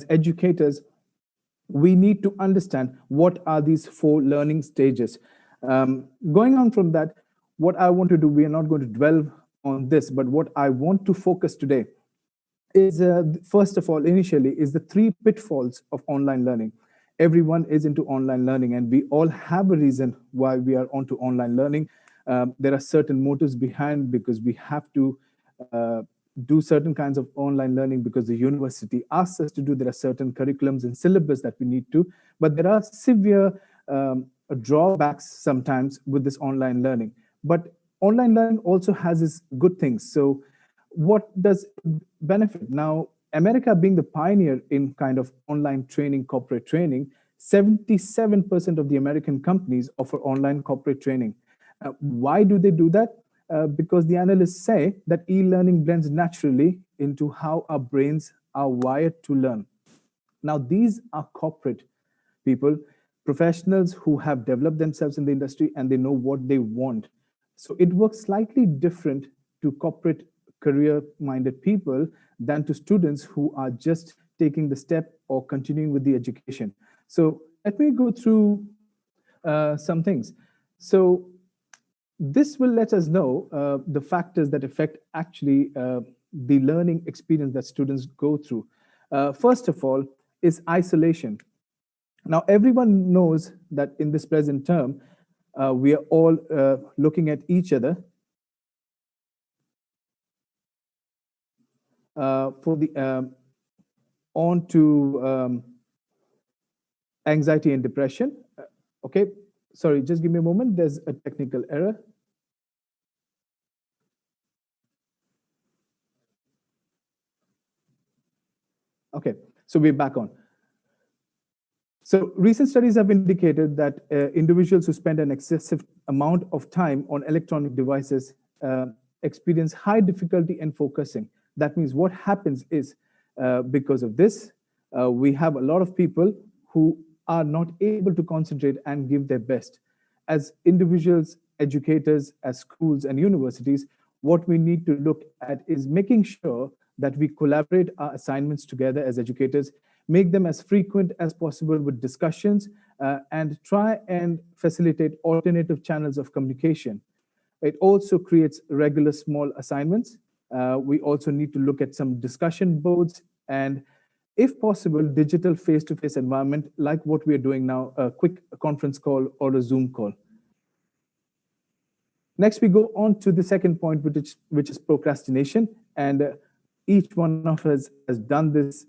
S9: educators, we need to understand what are these 4 learning stages. Going on from that, what I want to do, we are not going to dwell on this, but what I want to focus today is, first of all, initially, is the 3 pitfalls of online learning. Everyone is into online learning, and we all have a reason why we are onto online learning. There are certain motives behind, because we have to do certain kinds of online learning because the university asks us to do. There are certain curriculums and syllabus that we need to, but there are severe drawbacks sometimes with this online learning. But online learning also has its good things. So what does it benefit? Now, America being the pioneer in kind of online training, corporate training, 77% of the American companies offer online corporate training. Why do they do that? Because the analysts say that e-learning blends naturally into how our brains are wired to learn. Now, these are corporate people, professionals who have developed themselves in the industry and they know what they want. So it works slightly different to corporate career-minded people than to students who are just taking the step or continuing with the education. So let me go through some things. So this will let us know the factors that affect actually the learning experience that students go through. First of all is isolation. Now, everyone knows that in this present term, we are all looking at each other for the on to anxiety and depression. Okay, sorry, just give me a moment. There's a technical error. Okay, so we're back on. So recent studies have indicated that individuals who spend an excessive amount of time on electronic devices experience high difficulty in focusing. That means what happens is, because of this, we have a lot of people who are not able to concentrate and give their best. As individuals educators, as schools and universities, what we need to look at is making sure that we collaborate our assignments together as educators, make them as frequent as possible with discussions, and try and facilitate alternative channels of communication. It also creates regular small assignments. We also need to look at some discussion boards and, if possible, digital face-to-face environment like what we are doing now, a quick conference call or a Zoom call. Next, we go on to the second point, which is procrastination. And each one of us has done this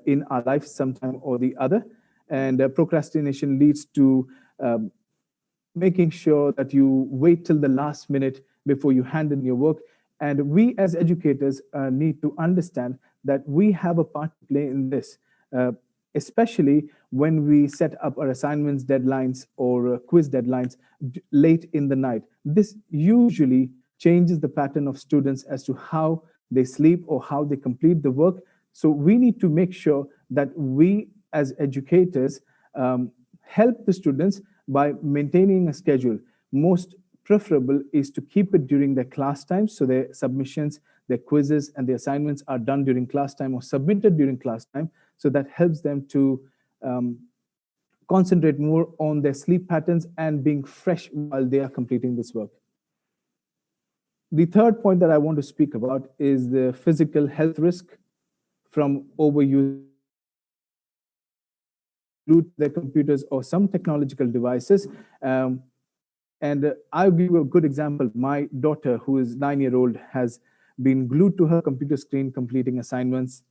S9: in our life sometime or the other. And procrastination leads to making sure that you wait till the last minute before you hand in your work. And we as educators need to understand that we have a part to play in this, especially when we set up our assignments deadlines or quiz deadlines late in the night. This usually changes the pattern of students as to how they sleep or how they complete the work. So we need to make sure that we as educators help the students by maintaining a schedule. Most preferable is to keep it during their class time, so their submissions, their quizzes, and the assignments are done during class time or submitted during class time. So that helps them to concentrate more on their sleep patterns and being fresh while they are completing this work. The third point that I want to speak about is the physical health risk from overuse their computers or some technological devices. And I'll give you a good example. My daughter, who is 9-year-old, has been glued to her computer screen, completing assignments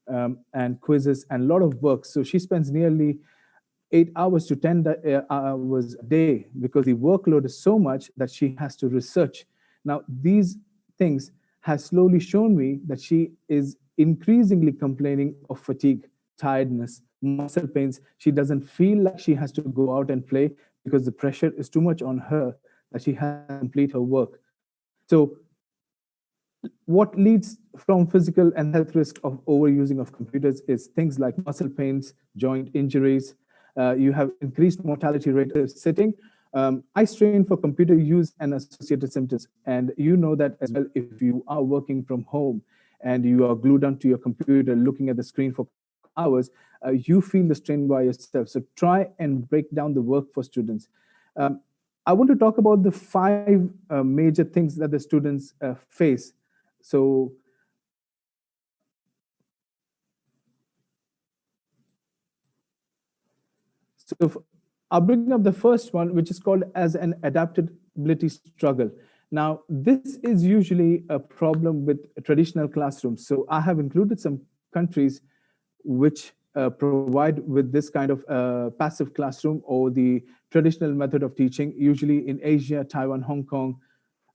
S9: and quizzes and a lot of work. So she spends nearly 8 hours to 10 hours a day because the workload is so much that she has to research. Now, these things have slowly shown me that she is increasingly complaining of fatigue, tiredness, muscle pains. She doesn't feel like she has to go out and play because the pressure is too much on her that she has to complete her work. So what leads from physical and health risk of overusing of computers is things like muscle pains, joint injuries. You have increased mortality rate of sitting, eye strain for computer use and associated symptoms. And you know that as well, if you are working from home and you are glued onto your computer looking at the screen for hours, you feel the strain by yourself. So try and break down the work for students. I want to talk about the 5 major things that the students face. So I'll bring up the first one, which is called as an adaptability struggle. Now, this is usually a problem with traditional classrooms. So I have included some countries which provide with this kind of passive classroom or the traditional method of teaching, usually in Asia, Taiwan, Hong Kong,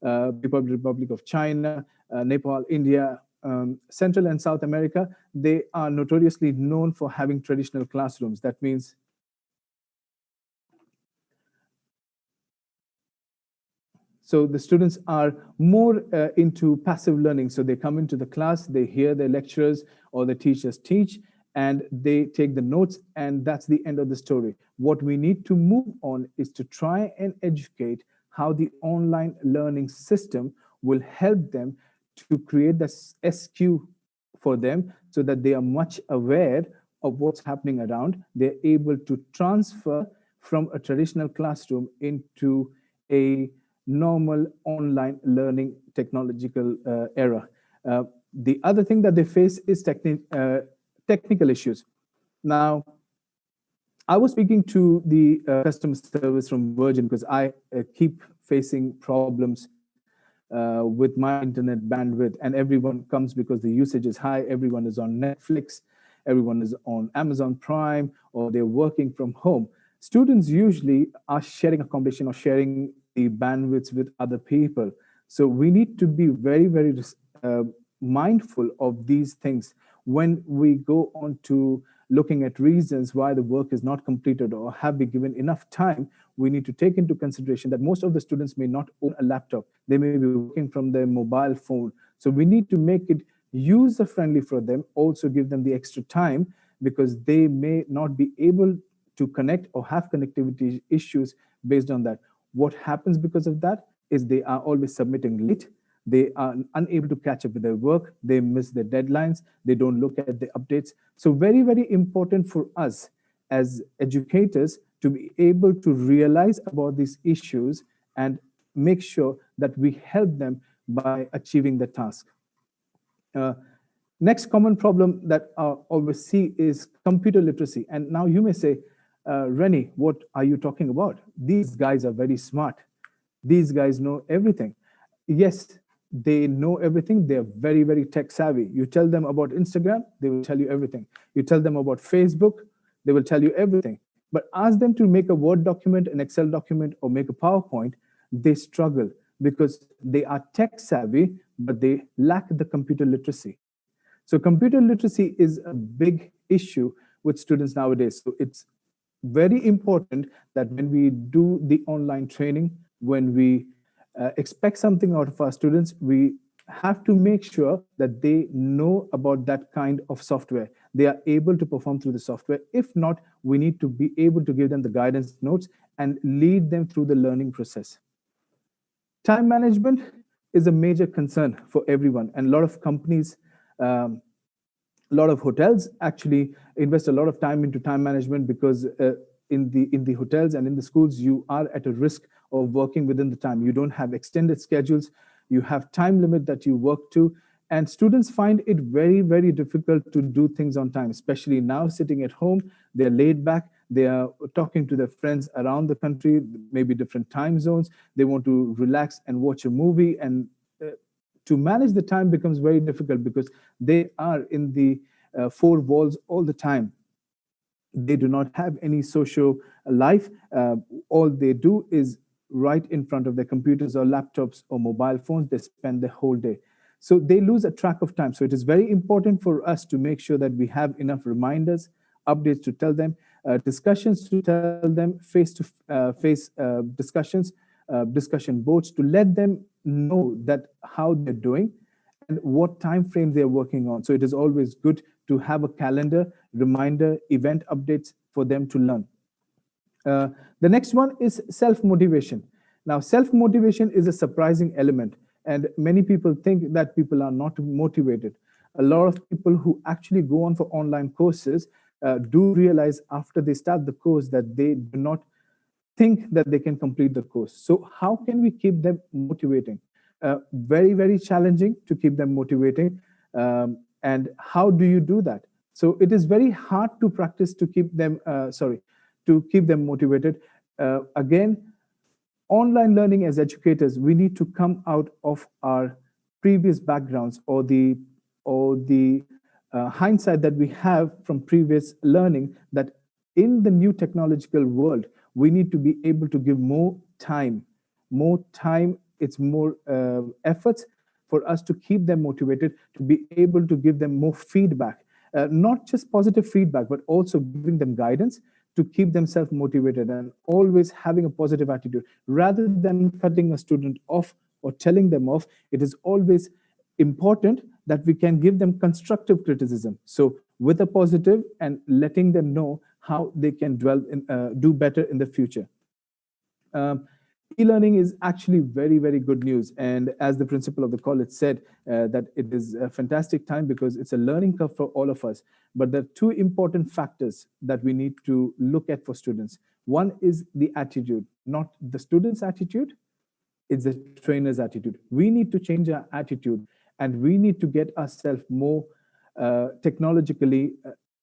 S9: Republic of China, Nepal, India, Central and South America. They are notoriously known for having traditional classrooms. That means so the students are more into passive learning. So they come into the class, they hear their lecturers or the teachers teach, and they take the notes, and that's the end of the story. What we need to move on is to try and educate how the online learning system will help them to create the SQ for them so that they are much aware of what's happening around. They're able to transfer from a traditional classroom into a normal online learning technological era. The other thing that they face is technical issues. Now, I was speaking to the customer service from Virgin because I keep facing problems with my internet bandwidth, and everyone comes because the usage is high. Everyone is on Netflix, everyone is on Amazon Prime, or they're working from home. Students usually are sharing accommodation or sharing the bandwidths with other people. So we need to be very, very mindful of these things when we go on to looking at reasons why the work is not completed or have been given enough time. We need to take into consideration that most of the students may not own a laptop. They may be working from their mobile phone. So we need to make it user-friendly for them, also give them the extra time because they may not be able to connect or have connectivity issues based on that. What happens because of that? is they are always submitting late. They are unable to catch up with their work. They miss their deadlines. They don't look at the updates. So very, very important for us as educators to be able to realize about these issues and make sure that we help them by achieving the task. Next common problem that I always see is computer literacy. And now you may say, Rennie, what are you talking about? These guys are very smart. These guys know everything. Yes, they know everything. They're very, very tech savvy. You tell them about Instagram, they will tell you everything. You tell them about Facebook, they will tell you everything. But ask them to make a Word document, an Excel document, or make a PowerPoint, they struggle because they are tech savvy, but they lack the computer literacy. So computer literacy is a big issue with students nowadays. So it's very important that when we do the online training, when we expect something out of our students, we have to make sure that they know about that kind of software. They are able to perform through the software. If not, we need to be able to give them the guidance notes and lead them through the learning process. Time management is a major concern for everyone, and a lot of companies, a lot of hotels actually invest a lot of time into time management because in the hotels and in the schools, you are at a risk of working within the time. You don't have extended schedules. You have time limit that you work to. And students find it very, very difficult to do things on time, especially now sitting at home. They're laid back. They are talking to their friends around the country, maybe different time zones. They want to relax and watch a movie. And to manage the time becomes very difficult because they are in the four walls all the time. They do not have any social life. All they do is right in front of their computers or laptops or mobile phones. They spend the whole day. So they lose a track of time. So it is very important for us to make sure that we have enough reminders, updates to tell them, discussions to tell them, face-to-face discussions, discussion boards to let them know that how they're doing and what time frame they're working on. So it is always good to have a calendar, reminder, event updates for them to learn. The next one is self-motivation. Now, self-motivation is a surprising element, and many people think that people are not motivated. A lot of people who actually go on for online courses do realize after they start the course that they do not think that they can complete the course. So how can we keep them motivating? Very, very challenging to keep them motivating. And how do you do that? So it is very hard to practice to keep them, to keep them motivated. Again, online learning as educators, we need to come out of our previous backgrounds or the hindsight that we have from previous learning, that in the new technological world, we need to be able to give more time. It's more efforts for us to keep them motivated, to be able to give them more feedback, not just positive feedback, but also giving them guidance to keep themselves motivated and always having a positive attitude. Rather than cutting a student off or telling them off, it is always important that we can give them constructive criticism. So with a positive and letting them know how they can do better in the future. E-learning is actually very, very good news. And as the principal of the college said, that it is a fantastic time because it's a learning curve for all of us. But there are two important factors that we need to look at for students. One is the attitude, not the student's attitude, it's the trainer's attitude. We need to change our attitude and we need to get ourselves more technologically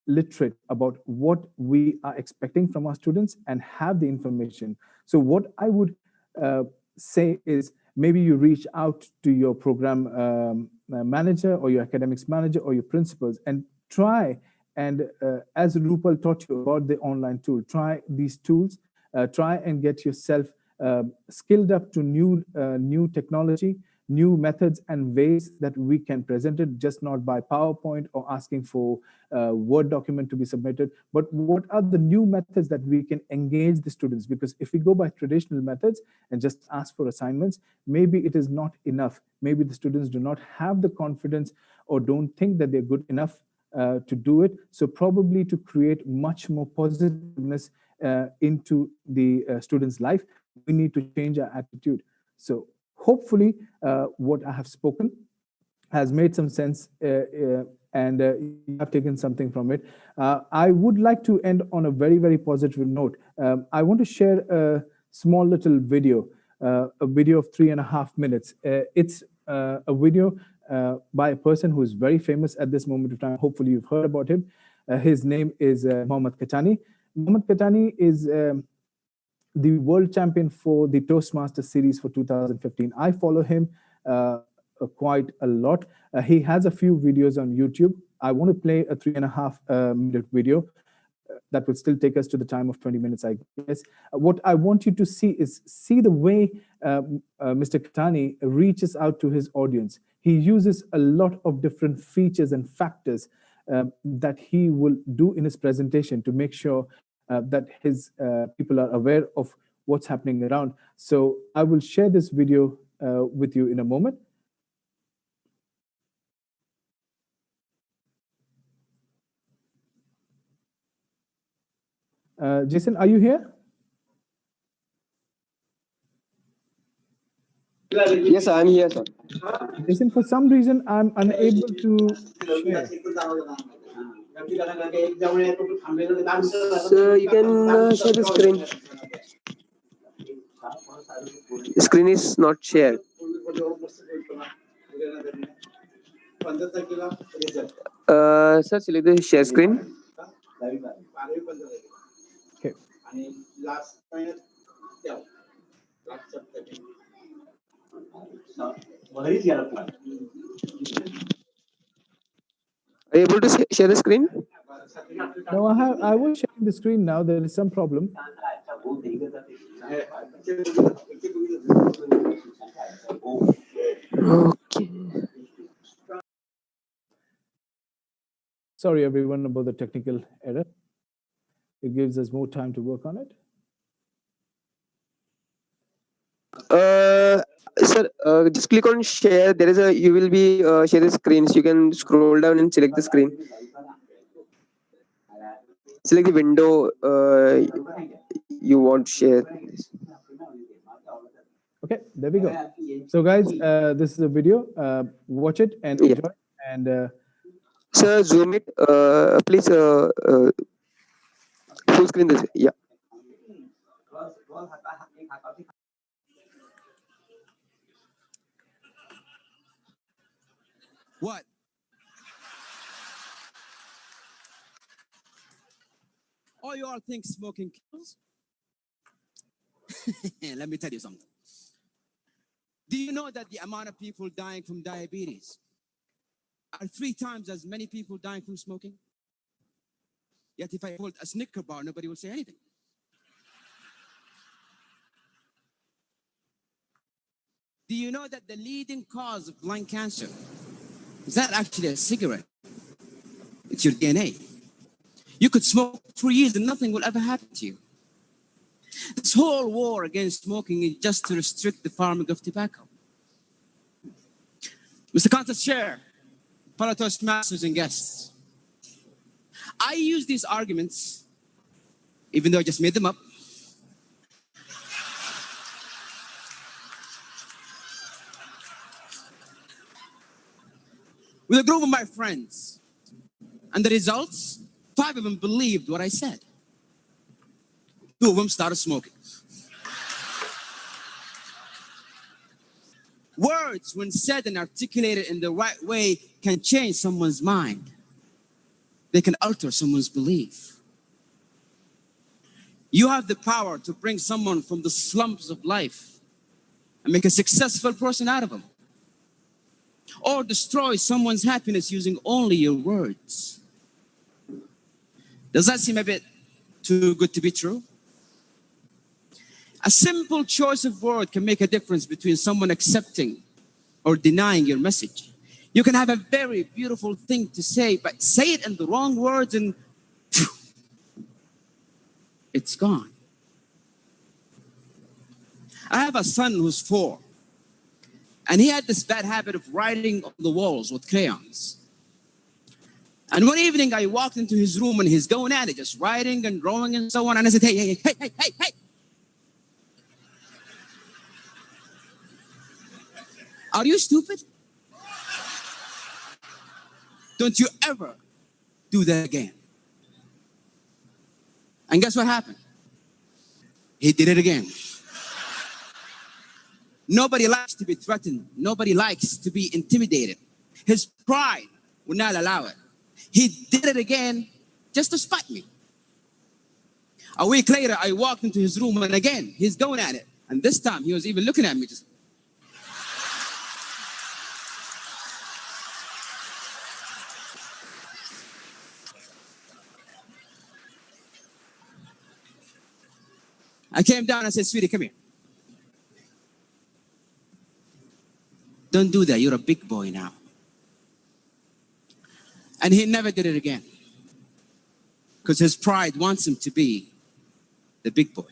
S9: literate about what we are expecting from our students and have the information. So what I would say is maybe you reach out to your program manager or your academics manager or your principals and try and as Rupal taught you about the online tool, try these tools, try and get yourself skilled up to new technology, new methods and ways that we can present it, just not by PowerPoint or asking for a Word document to be submitted, but what are the new methods that we can engage the students? Because if we go by traditional methods and just ask for assignments, maybe it is not enough. Maybe the students do not have the confidence or don't think that they're good enough to do it. So probably to create much more positiveness into the student's life, we need to change our attitude. So hopefully what I have spoken has made some sense and you have taken something from it. I would like to end on a very, very positive note. I want to share a small little video, a video of 3.5 minutes. It's a video by a person who is very famous at this moment of time. Hopefully you've heard about him. His name is Mohammad Katani. Mohammad Katani is the world champion for the Toastmaster series for 2015. I follow him quite a lot. He has a few videos on YouTube. I want to play a 3.5 minute video that would still take us to the time of 20 minutes, I guess. What I want you to see the way Mr. Katani reaches out to his audience. He uses a lot of different features and factors that he will do in his presentation to make sure that his people are aware of what's happening around. So I will share this video with you in a moment. Jason, are you here?
S7: Yes, I am here, sir.
S9: Jason, for some reason, I'm unable to share.
S7: Sir, you can share the screen. The screen is not shared. Sir, select the share screen.
S9: Okay.
S7: Are you able to share the screen?
S9: No, I was sharing the screen now. There is some problem.
S7: Okay.
S9: Sorry, everyone, about the technical error. It gives us more time to work on it.
S7: Sir, just click on share. There is a, you will be share the screens. You can scroll down and select the screen. Select the window you want to share.
S9: Okay, there we go. So, guys, this is a video. Watch it and enjoy. Yeah. And
S7: sir, zoom it. Please, full screen this. Yeah.
S10: What? All you all think smoking kills? Let me tell you something. Do you know that the amount of people dying from diabetes are 3 times as many people dying from smoking? Yet if I hold a Snicker bar, nobody will say anything. Do you know that the leading cause of lung cancer is not actually a cigarette? It's your DNA. You could smoke for years and nothing will ever happen to you. This whole war against smoking is just to restrict the farming of tobacco. Mr. Contest Chair, fellow Toastmasters and guests, I use these arguments, even though I just made them up, with a group of my friends. And the results, 5 of them believed what I said. 2 of them started smoking. Words, when said and articulated in the right way, can change someone's mind. They can alter someone's belief. You have the power to bring someone from the slumps of life and make a successful person out of them. Or destroy someone's happiness using only your words. Does that seem a bit too good to be true? A simple choice of word can make a difference between someone accepting or denying your message. You can have a very beautiful thing to say, but say it in the wrong words and it's gone. I have a son who's 4, and he had this bad habit of writing on the walls with crayons. And one evening I walked into his room and he's going at it, just writing and drawing and so on. And I said, hey. Are you stupid? Don't you ever do that again. And guess what happened? He did it again. Nobody likes to be threatened. Nobody likes to be intimidated. His pride would not allow it. He did it again just to spite me. A week later, I walked into his room and again, he's going at it. And this time, he was even looking at me just. I came down and said, sweetie, come here. Don't do that. You're a big boy now. And he never did it again. Because his pride wants him to be the big boy.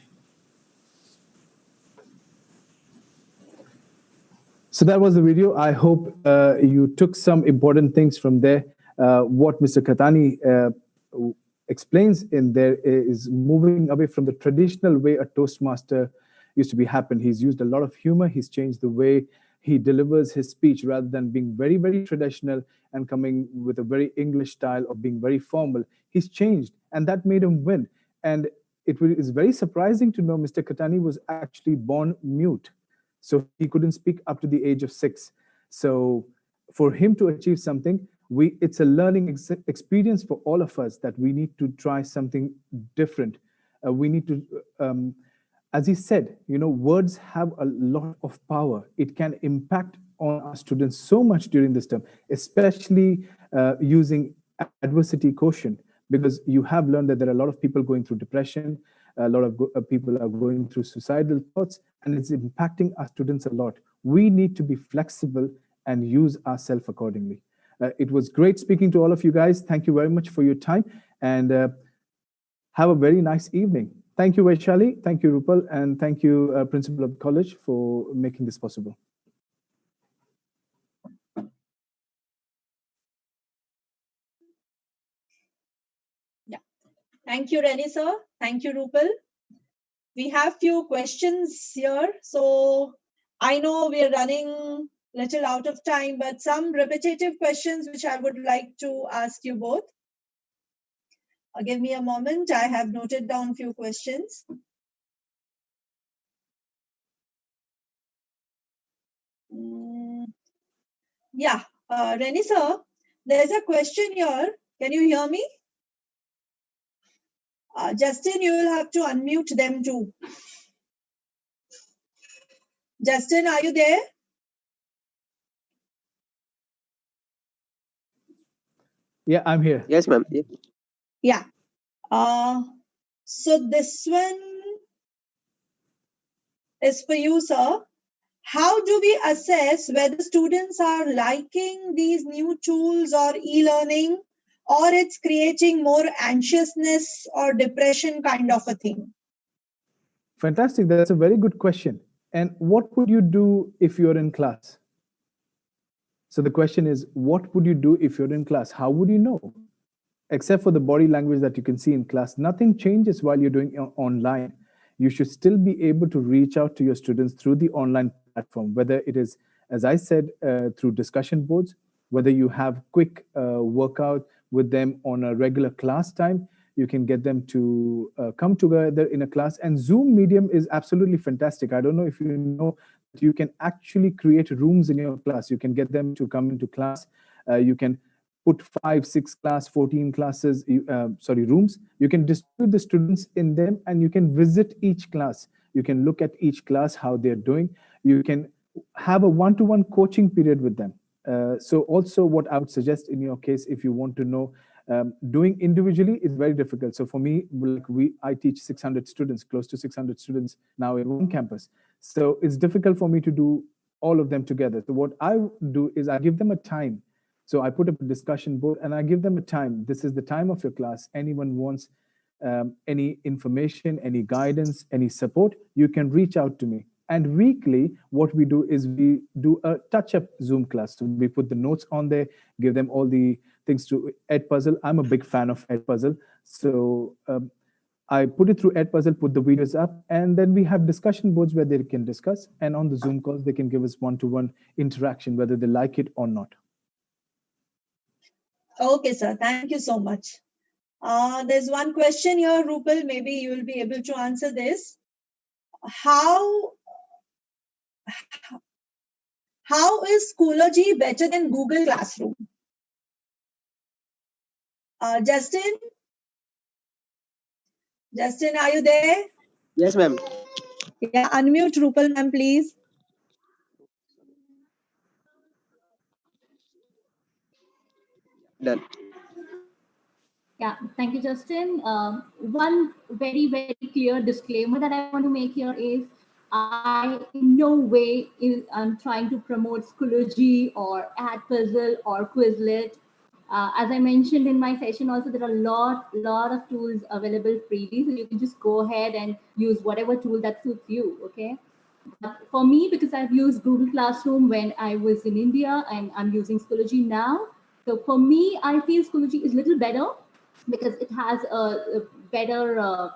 S9: So that was the video. I hope you took some important things from there. What Mr. Khatani explains in there is moving away from the traditional way a Toastmaster used to be happen. He's used a lot of humor. He's changed the way he delivers his speech rather than being very, very traditional and coming with a very English style of being very formal. He's changed, and that made him win. And it is very surprising to know Mr. Khatani was actually born mute. So he couldn't speak up to the age of 6. So for him to achieve something, it's a learning experience for all of us that we need to try something different. We need to, as he said, words have a lot of power. It can impact on our students so much during this term, especially using adversity quotient, because you have learned that there are a lot of people going through depression, a lot of people are going through suicidal thoughts, and it's impacting our students a lot. We need to be flexible and use ourselves accordingly. It was great speaking to all of you guys. Thank you very much for your time, and have a very nice evening. Thank you, Vaishali. Thank you, Rupal. And thank you, Principal of the College, for making this possible.
S2: Yeah. Thank you, Reni sir. Thank you, Rupal. We have few questions here. So I know we're running little out of time, but some repetitive questions which I would like to ask you both. Give me a moment. I have noted down few questions. Yeah, Reni sir, there's a question here. Can you hear me? Justin, you will have to unmute them too. Justin, are you there?
S9: Yeah, I'm here.
S7: Yes, ma'am.
S2: Yeah. So this one is for you, sir. How do we assess whether students are liking these new tools or e-learning, or it's creating more anxiousness or depression kind of a thing?
S9: Fantastic. That's a very good question. And what would you do if you're in class? So the question is, what would you do if you're in class? How would you know? Except for the body language that you can see in class, nothing changes while you're doing it online. You should still be able to reach out to your students through the online platform, whether it is, as I said, through discussion boards, whether you have quick workout with them on a regular class time, you can get them to come together in a class. And Zoom medium is absolutely fantastic. I don't know if you know, you can actually create rooms in your class. You can get them to come into class. You can put 5, 6 class, 14 classes, rooms. You can distribute the students in them and you can visit each class. You can look at each class, how they're doing. You can have a one-to-one coaching period with them. So also what I would suggest in your case, if you want to know, doing individually is very difficult. So for me, I teach 600 students, close to 600 students now in one campus. So it's difficult for me to do all of them together. So what I do is I give them a time. So I put up a discussion board and I give them a time. This is the time of your class. Anyone wants any information, any guidance, any support, you can reach out to me. And weekly, what we do is we do a touch-up Zoom class. So we put the notes on there, give them all the things to Edpuzzle. I'm a big fan of Edpuzzle. So I put it through Edpuzzle, put the videos up, and then we have discussion boards where they can discuss. And on the Zoom calls, they can give us one-to-one interaction, whether they like it or not.
S2: Okay, sir. Thank you so much. There's one question here, Rupal. Maybe you will be able to answer this. How is Schoology better than Google Classroom? Justin? Justin, are you there?
S7: Yes, ma'am.
S2: Yeah, unmute Rupal, ma'am, please.
S7: Done.
S6: Yeah, thank you, Justin. One very, very clear disclaimer that I want to make here is I in no way I'm trying to promote Schoology or Edpuzzle or Quizlet. As I mentioned in my session, also there are a lot of tools available freely, so you can just go ahead and use whatever tool that suits you. Okay. But for me, because I've used Google Classroom when I was in India and I'm using Schoology now, so for me, I feel Schoology is a little better because it has a better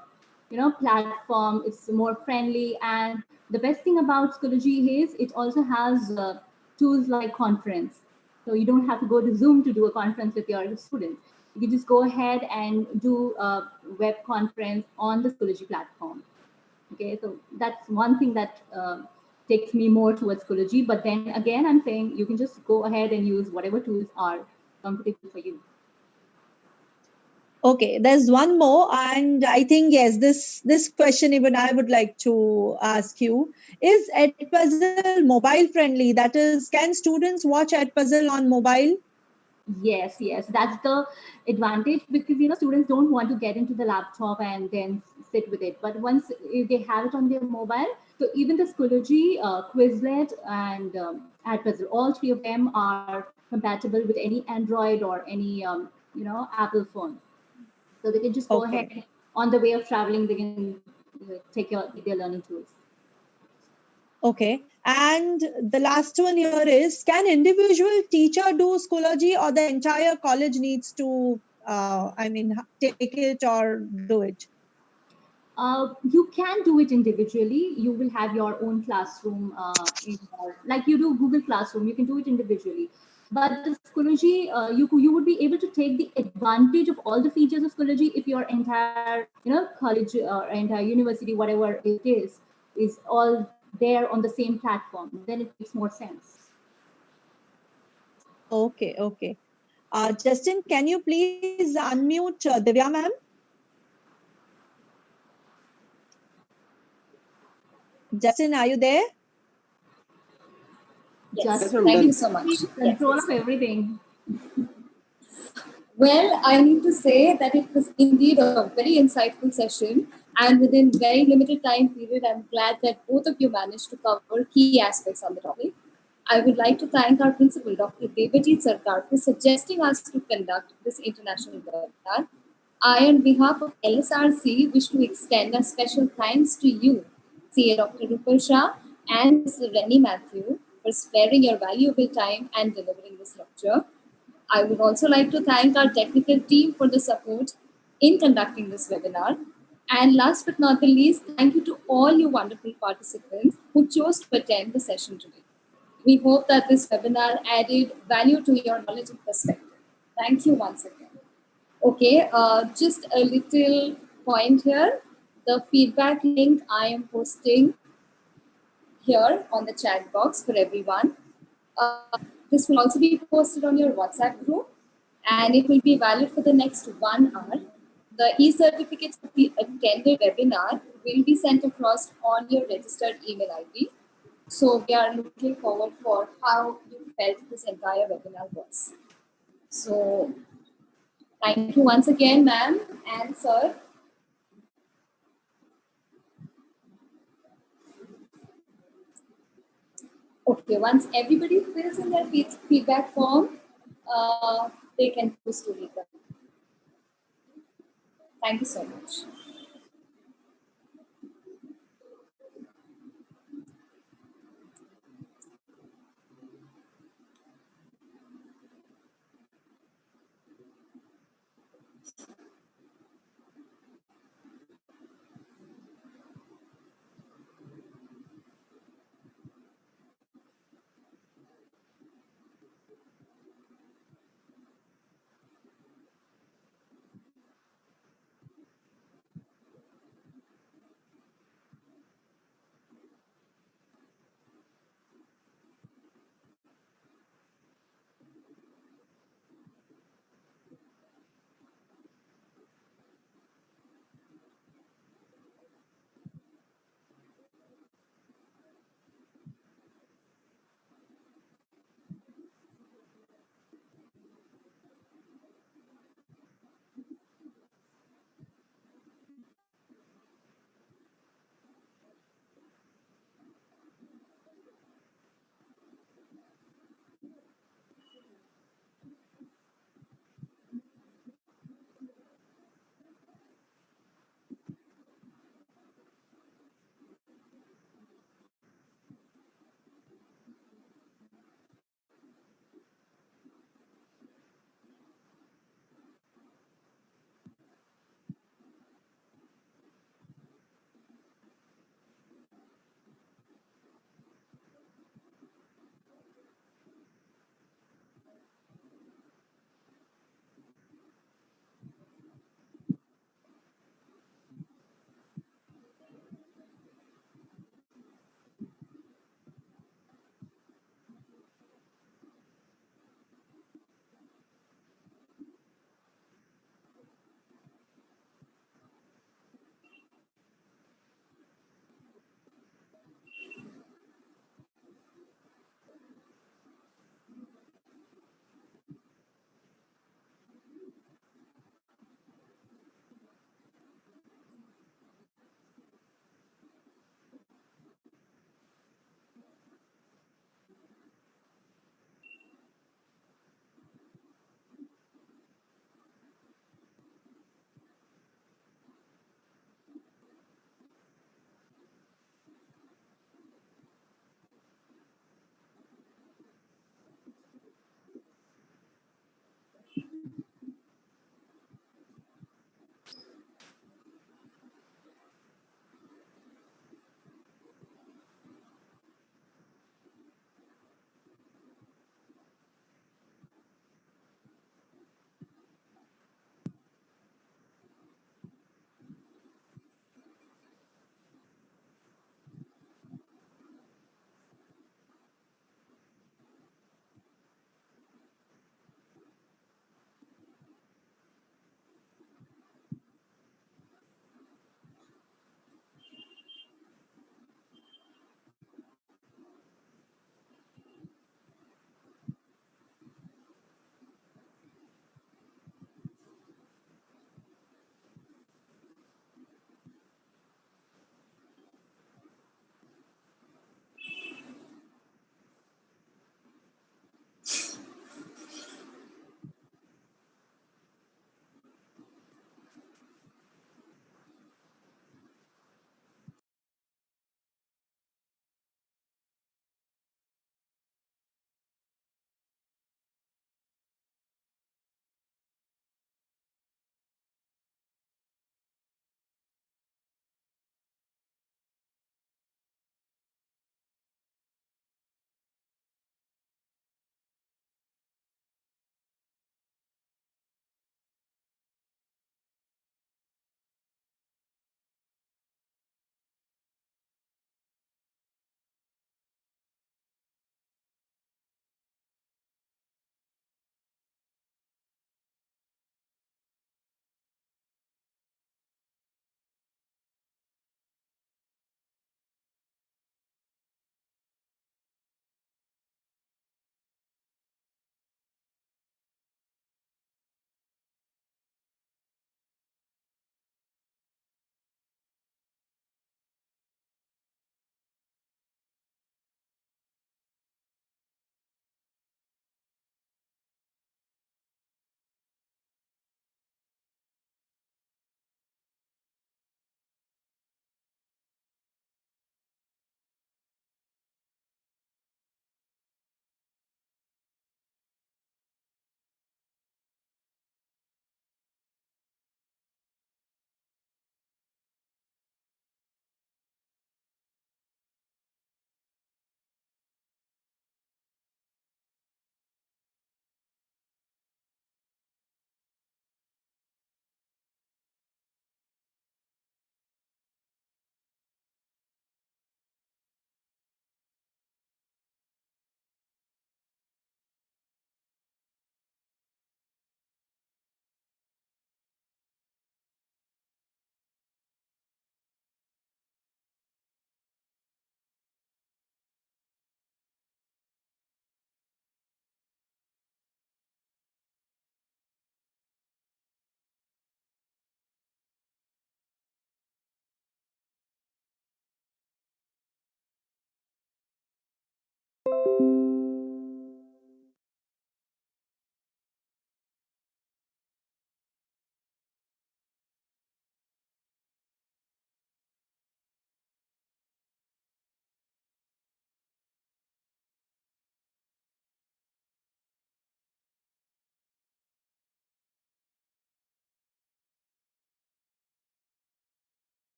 S6: platform. It's more friendly, and the best thing about Schoology is it also has tools like conference, so you don't have to go to Zoom to do a conference with your student. You can just go ahead and do a web conference on the Schoology platform. Okay, so that's one thing that takes me more towards Schoology. But then again, I'm saying you can just go ahead and use whatever tools are comfortable for you.
S2: Okay, there's one more, and I think yes, this question even I would like to ask you: is Edpuzzle mobile friendly? That is, can students watch Edpuzzle on mobile?
S6: Yes, that's the advantage, because students don't want to get into the laptop and then sit with it. But once they have it on their mobile, so even the Schoology, Quizlet, and Edpuzzle, all three of them are compatible with any Android or any Apple phone. So they can just go ahead on the way of traveling. They can take their learning tools.
S2: Okay. And the last one here is, can individual teacher do Schoology, or the entire college needs to, take it or do it?
S6: You can do it individually. You will have your own classroom, like you do Google Classroom. You can do it individually. But the Schoology, you would be able to take the advantage of all the features of Schoology if your entire college or entire university, whatever it is all there on the same platform. Then it makes more sense.
S2: Okay. Justin, can you please unmute Divya ma'am? Justin, are you there?
S6: Yes,
S11: thank you so much.
S6: Control of everything.
S11: Well, I need to say that it was indeed a very insightful session, and within very limited time period, I'm glad that both of you managed to cover key aspects on the topic. I would like to thank our principal, Dr. Devajit Sarkar, for suggesting us to conduct this international webinar. I, on behalf of LSRC, wish to extend a special thanks to you, CA Dr. Rupal Shah and Mr. Rennie Matthew, for sparing your valuable time and delivering this lecture. I would also like to thank our technical team for the support in conducting this webinar. And last but not the least, thank you to all you wonderful participants who chose to attend the session today. We hope that this webinar added value to your knowledge and perspective. Thank you once again. Okay, just a little point here. The feedback link I am posting here on the chat box for everyone. This will also be posted on your WhatsApp group, and it will be valid for the next 1 hour. The e-certificates of the attended webinar will be sent across on your registered email ID. So we are looking forward for how you felt this entire webinar was. So thank you once again, ma'am and sir. Okay, once everybody fills in their feedback form, they can choose to read them. Thank you so much.